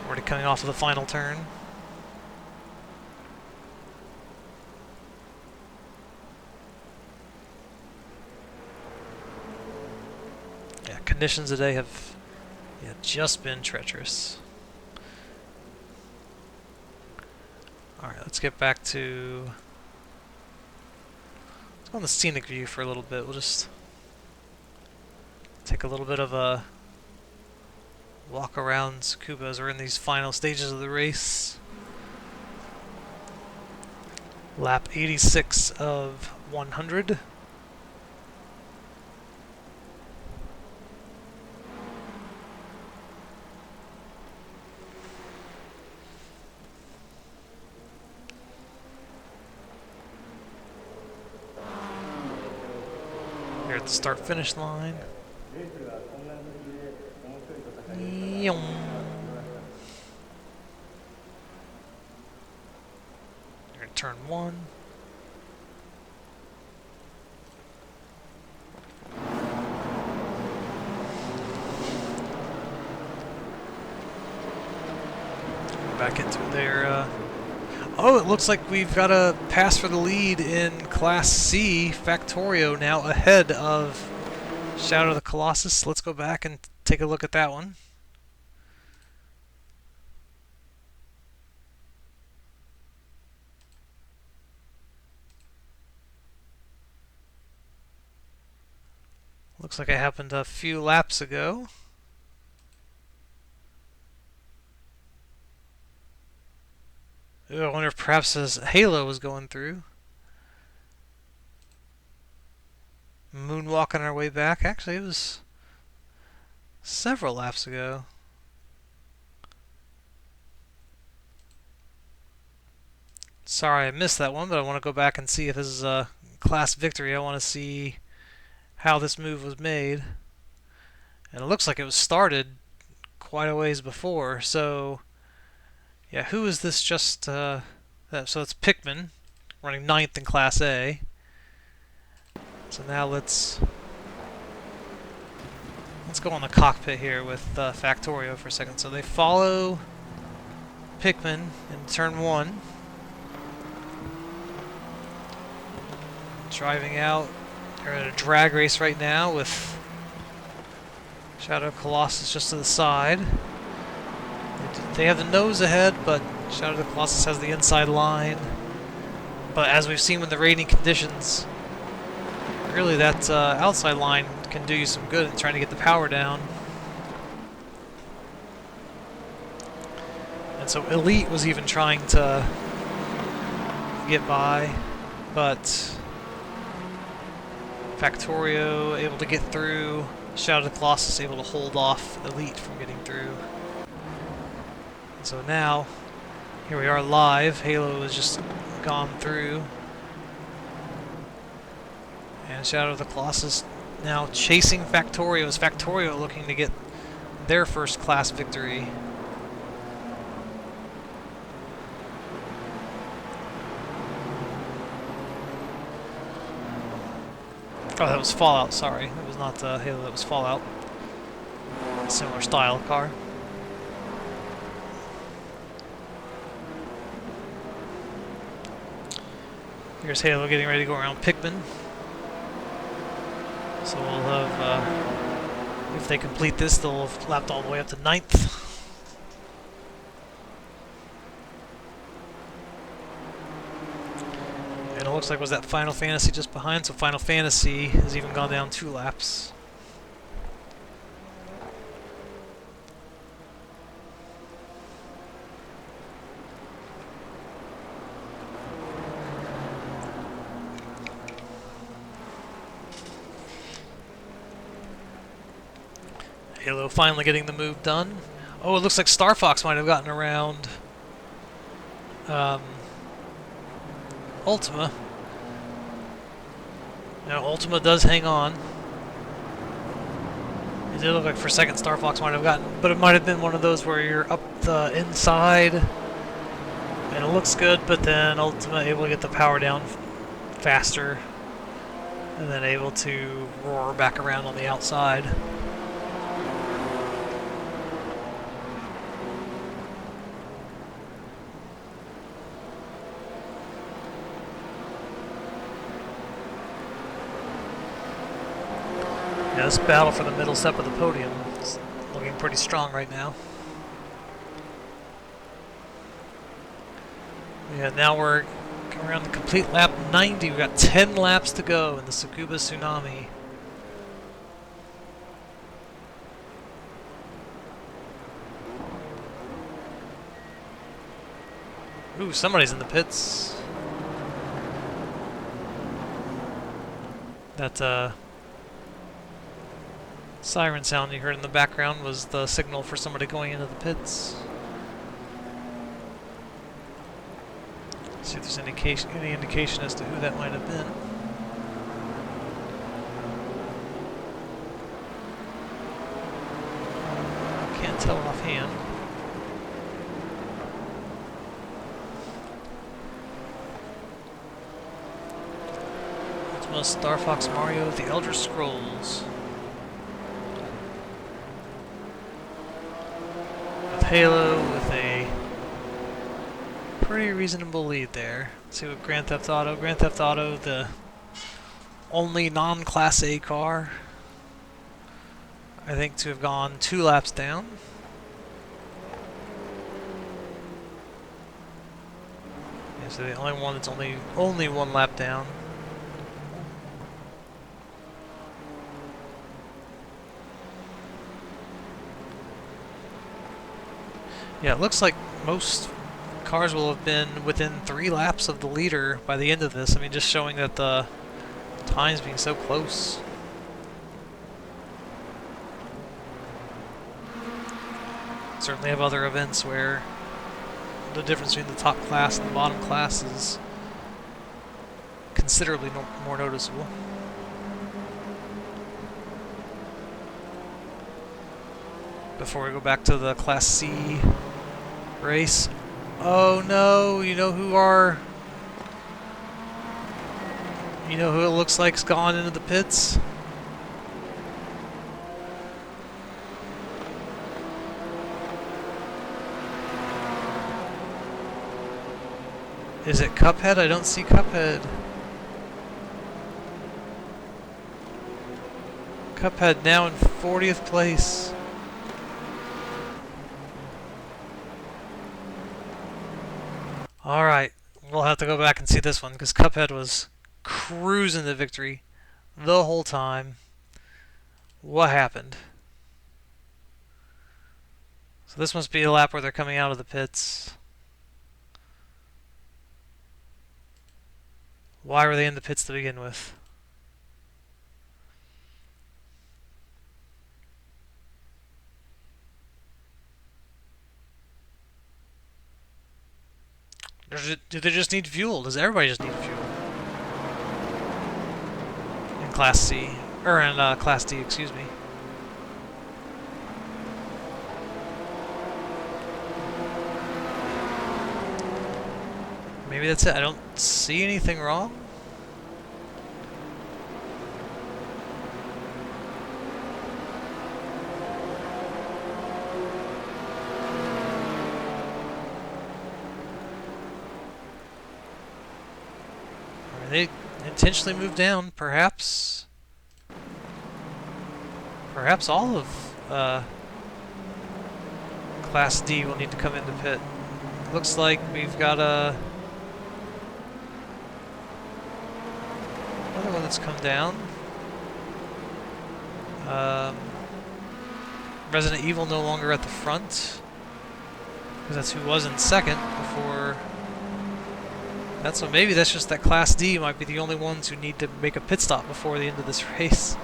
Already coming off of the final turn. Yeah, conditions today have just been treacherous. Alright, let's get back to... Let's go on the scenic view for a little bit. We'll just take a little bit of a walk around Tsukuba as we're in these final stages of the race. Lap 86 of 100. Here at the start-finish line. Yum. turn 1. Back into their... Oh, it looks like we've got a pass for the lead in Class C. Factorio now ahead of Shadow of the Colossus. Let's go back and take a look at that one. Looks like it happened a few laps ago. Ooh, I wonder if perhaps his Halo was going through. Moonwalking our way back. Actually, it was several laps ago. Sorry I missed that one, but I want to go back and see if this is a class victory. I want to see how this move was made. And it looks like it was started quite a ways before, so... Yeah, who is this just... so it's Pikmin, running 9th in Class A. So now let's go on the cockpit here with Factorio for a second. So they follow Pikmin in turn 1. Driving out. They're in a drag race right now with Shadow Colossus just to the side. They have the nose ahead, but Shadow the Colossus has the inside line. But as we've seen with the rating conditions, really that outside line can do you some good in trying to get the power down. And so Elite was even trying to get by, but Factorio able to get through. Shadow the Colossus able to hold off Elite from getting through. So now, here we are live. Halo has just gone through. And Shadow of the Colossus now chasing Factorio. Is Factorio looking to get their first class victory? Oh, that was Fallout, sorry. That was not Halo, that was Fallout. A similar style car. Here's Halo getting ready to go around Pikmin. So we'll have, if they complete this, they'll have lapped all the way up to 9th. And it looks like was that Final Fantasy just behind, so Final Fantasy has even gone down 2 laps. Halo finally getting the move done. Oh, it looks like Star Fox might have gotten around Ultima. Now, Ultima does hang on. It did look like for a second Star Fox might have gotten, but it might have been one of those where you're up the inside and it looks good, but then Ultima able to get the power down faster and then able to roar back around on the outside. Yeah, this battle for the middle step of the podium is looking pretty strong right now. Yeah, now we're around the complete lap 90. We've got 10 laps to go in the Tsukuba Tsunami. Ooh, somebody's in the pits. That, siren sound you heard in the background was the signal for somebody going into the pits. See if there's any indication as to who that might have been. Can't tell offhand. Star Fox Mario, The Elder Scrolls. With Halo, with a pretty reasonable lead there. Let's see what Grand Theft Auto. Grand Theft Auto, the only non-Class A car, I think, to have gone 2 laps down. Yeah, so the only one that's only 1 lap down. Yeah, it looks like most cars will have been within 3 laps of the leader by the end of this. I mean, just showing that the times being so close. Certainly have other events where the difference between the top class and the bottom class is considerably more noticeable. Before we go back to the Class C race. Oh no, you know who it looks like's gone into the pits? Is it Cuphead? I don't see Cuphead. Cuphead now in 40th place. Alright, we'll have to go back and see this one, because Cuphead was cruising to victory the whole time. What happened? So this must be a lap where they're coming out of the pits. Why were they in the pits to begin with? Do they just need fuel? Does everybody just need fuel? In Class C. Or in Class D, excuse me. Maybe that's it. I don't see anything wrong. They intentionally moved down, perhaps. Perhaps all of Class D will need to come into pit. Looks like we've got another one that's come down. Resident Evil no longer at the front, because that's who was in second before. So maybe that's just that Class D might be the only ones who need to make a pit stop before the end of this race.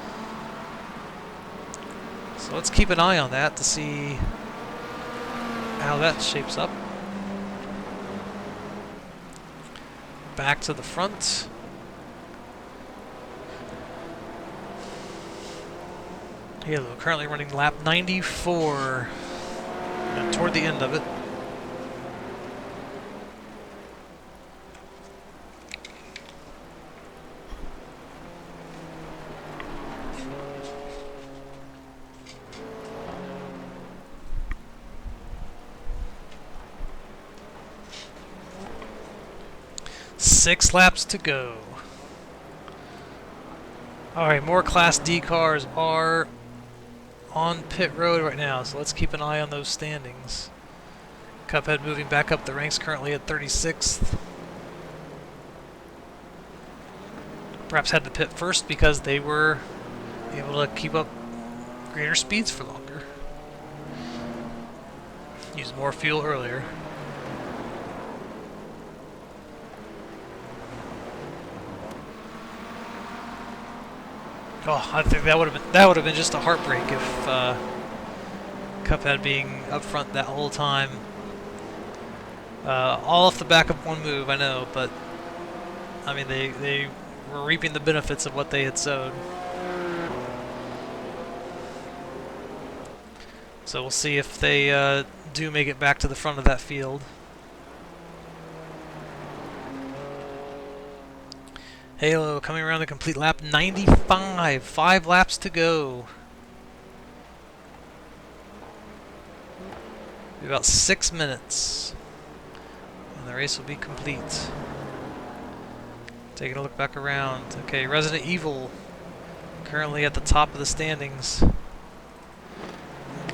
So let's keep an eye on that to see how that shapes up. Back to the front. Halo currently running lap 94, and toward the end of it. Six laps to go. Alright, more Class D cars are on pit road right now, so let's keep an eye on those standings. Cuphead moving back up the ranks, currently at 36th. Perhaps had to pit first because they were able to keep up greater speeds for longer. Used more fuel earlier. Oh, I think that would have been just a heartbreak if Cuphead being up front that whole time. All off the back of one move, I know, but I mean they were reaping the benefits of what they had sowed. So we'll see if they do make it back to the front of that field. Halo coming around the complete lap 95. 5 laps to go. About 6 minutes. And the race will be complete. Taking a look back around. Okay, Resident Evil currently at the top of the standings.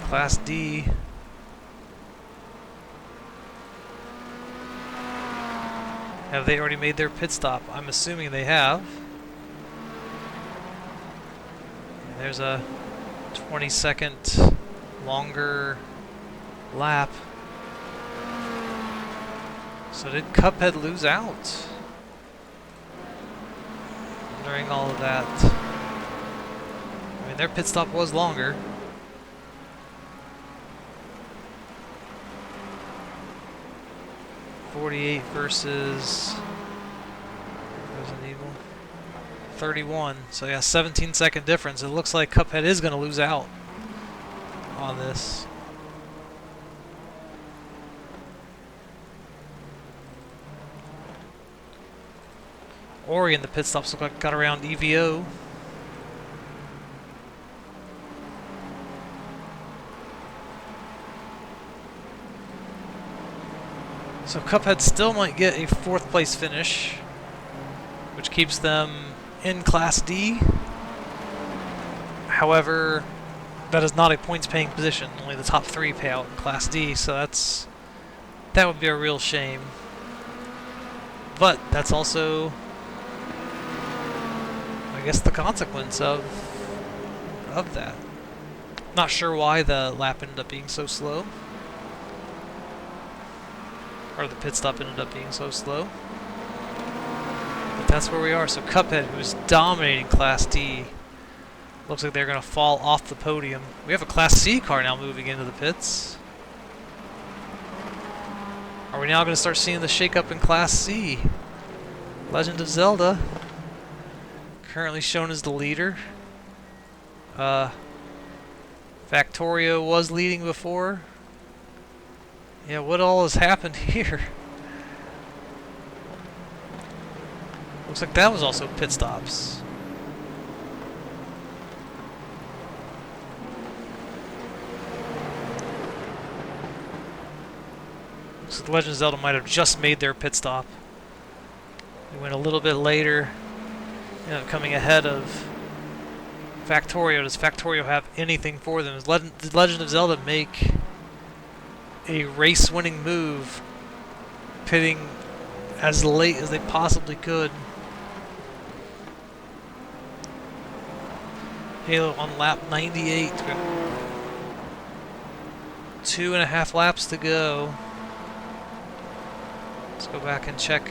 Class D. Have they already made their pit stop? I'm assuming they have. And there's a 20-second longer lap. So did Cuphead lose out during all of that? I mean, their pit stop was longer. .48 versus Resident Evil 31. So yeah, 17-second difference. It looks like Cuphead is going to lose out on this. Ori in the pit stops look like got around EVO. So Cuphead still might get a 4th place finish, which keeps them in Class D. However, that is not a points-paying position. Only the top 3 pay out in Class D, so that would be a real shame. But that's also, I guess, the consequence of that. Not sure why the lap ended up being so slow. Or the pit stop ended up being so slow. But that's where we are. So Cuphead, who's dominating Class D, looks like they're going to fall off the podium. We have a Class C car now moving into the pits. Are we now going to start seeing the shakeup in Class C? Legend of Zelda, currently shown as the leader. Factorio was leading before. Yeah, what all has happened here? Looks like that was also pit stops. Looks like Legend of Zelda might have just made their pit stop. They went a little bit later, coming ahead of Factorio. Does Factorio have anything for them? Did Legend of Zelda make a race-winning move, pitting as late as they possibly could? Halo on lap 98. 2.5 laps to go. Let's go back and check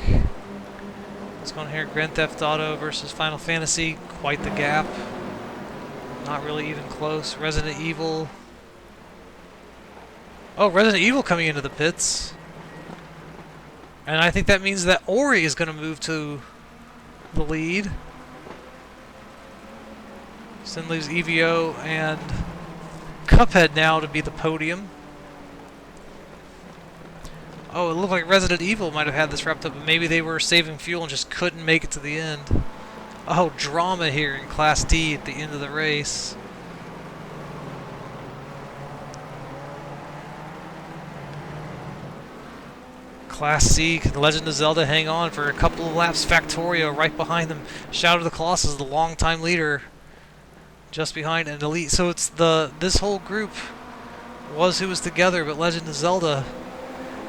what's going on here. Grand Theft Auto versus Final Fantasy. Quite the gap. Not really even close. Resident Evil. Oh, Resident Evil coming into the pits. And I think that means that Ori is going to move to the lead. So then leaves EVO and Cuphead now to be the podium. Oh, it looked like Resident Evil might have had this wrapped up, but maybe they were saving fuel and just couldn't make it to the end. Oh, drama here in Class D at the end of the race. Class C, can Legend of Zelda hang on for a couple of laps? Factorio right behind them. Shadow of the Colossus, the longtime leader, just behind an Elite. So it's this whole group was who was together, but Legend of Zelda,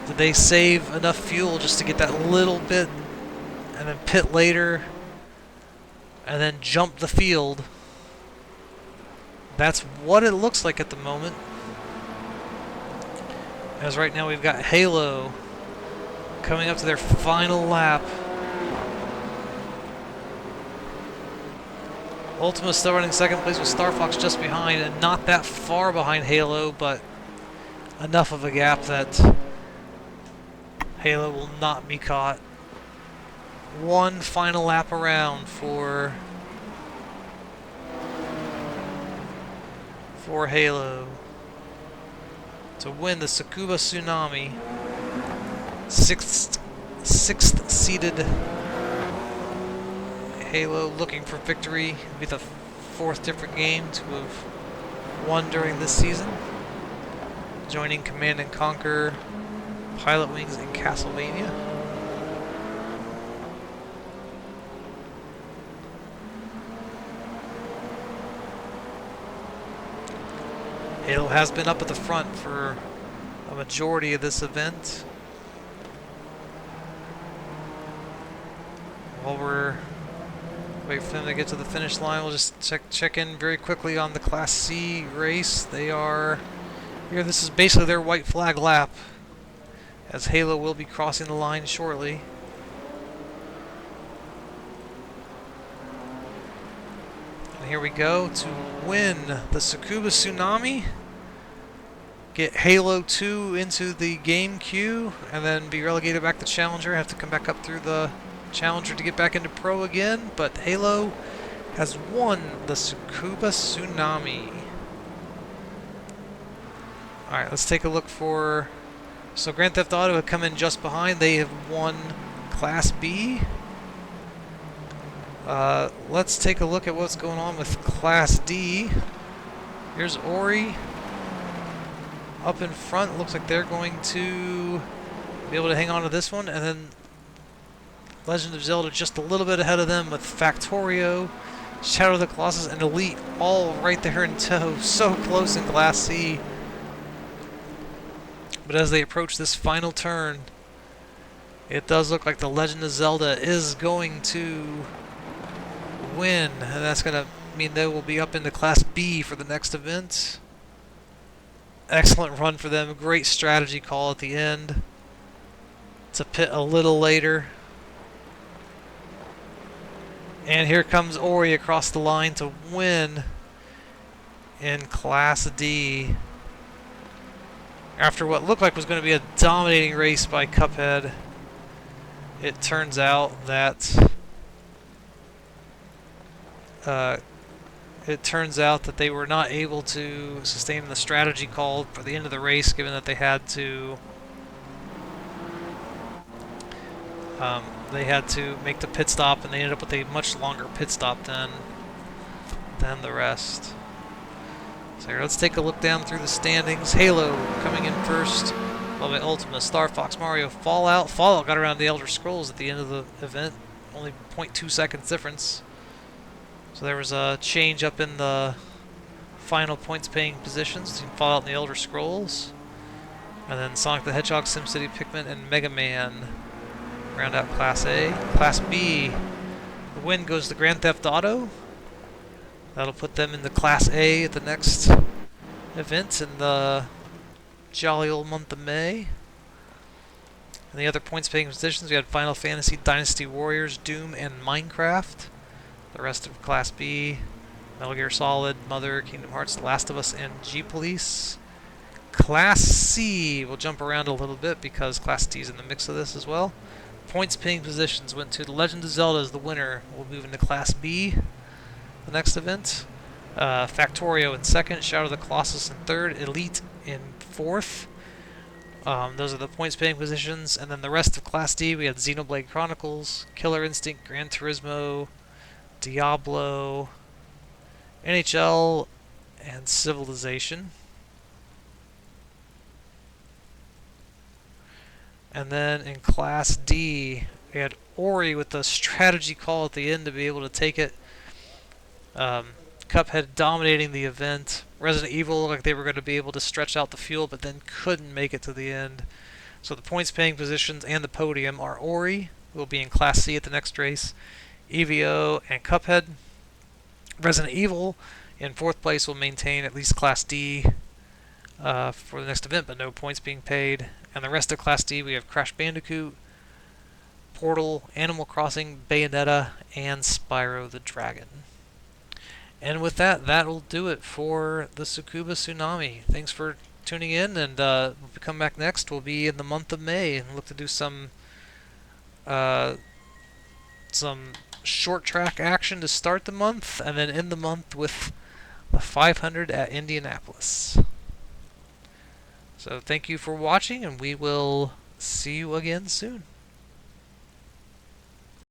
did they save enough fuel just to get that little bit and then pit later and then jump the field? That's what it looks like at the moment. As right now we've got Halo coming up to their final lap. Ultima still running second place with Star Fox just behind, and not that far behind Halo, but enough of a gap that Halo will not be caught. One final lap around for Halo to win the Tsukuba Tsunami. Sixth seeded Halo looking for victory. It'll be the fourth different game to have won during this season. Joining Command and Conquer, Pilot Wings, and Castlevania. Halo has been up at the front for a majority of this event. While we're waiting for them to get to the finish line, we'll just check in very quickly on the Class C race. They are here. This is basically their white flag lap, as Halo will be crossing the line shortly. And here we go to win the Tsukuba Tsunami, get Halo 2 into the game queue, and then be relegated back to Challenger. Have to come back up through the Challenger to get back into Pro again, but Halo has won the Tsukuba Tsunami. Alright, let's take a look for... So Grand Theft Auto had come in just behind. They have won Class B. Let's take a look at what's going on with Class D. Here's Ori up in front. Looks like they're going to be able to hang on to this one, and then Legend of Zelda just a little bit ahead of them with Factorio, Shadow of the Colossus, and Elite all right there in tow. So close in Class C. But as they approach this final turn, it does look like the Legend of Zelda is going to win, and that's going to mean they will be up into Class B for the next event. Excellent run for them. Great strategy call at the end to pit a little later. And here comes Ori across the line to win in Class D. After what looked like was going to be a dominating race by Cuphead, it turns out that they were not able to sustain the strategy called for the end of the race, given that they had to make the pit stop, and they ended up with a much longer pit stop than the rest. So here, let's take a look down through the standings. Halo coming in first, followed by Ultima, Star Fox, Mario, Fallout. Fallout got around the Elder Scrolls at the end of the event, only 0.2 seconds difference. So there was a change up in the final points paying positions between Fallout and the Elder Scrolls. And then Sonic the Hedgehog, SimCity, Pikmin, and Mega Man round out Class A. Class B, the win goes to Grand Theft Auto. That'll put them in the Class A at the next event in the jolly old month of May. And the other points paying positions, we had Final Fantasy, Dynasty Warriors, Doom, and Minecraft. The rest of Class B, Metal Gear Solid, Mother, Kingdom Hearts, Last of Us, and G-Police. Class C will jump around a little bit because Class D is in the mix of this as well. Points paying positions went to The Legend of Zelda as the winner. We'll move into Class B, the next event. Factorio in second, Shadow of the Colossus in third, Elite in fourth. Those are the points paying positions. And then the rest of Class D, we had Xenoblade Chronicles, Killer Instinct, Gran Turismo, Diablo, NHL, and Civilization. And then in Class D, we had Ori with the strategy call at the end to be able to take it. Cuphead dominating the event. Resident Evil looked like they were going to be able to stretch out the field, but then couldn't make it to the end. So the points paying positions and the podium are Ori, who will be in Class C at the next race, EVO, and Cuphead. Resident Evil in fourth place will maintain at least Class D for the next event, but no points being paid. And the rest of Class D, we have Crash Bandicoot, Portal, Animal Crossing, Bayonetta, and Spyro the Dragon. And with that, that'll do it for the Tsukuba Tsunami. Thanks for tuning in, and when we come back next, we'll be in the month of May and look to do some short track action to start the month, and then end the month with the 500 at Indianapolis. So thank you for watching, and we will see you again soon.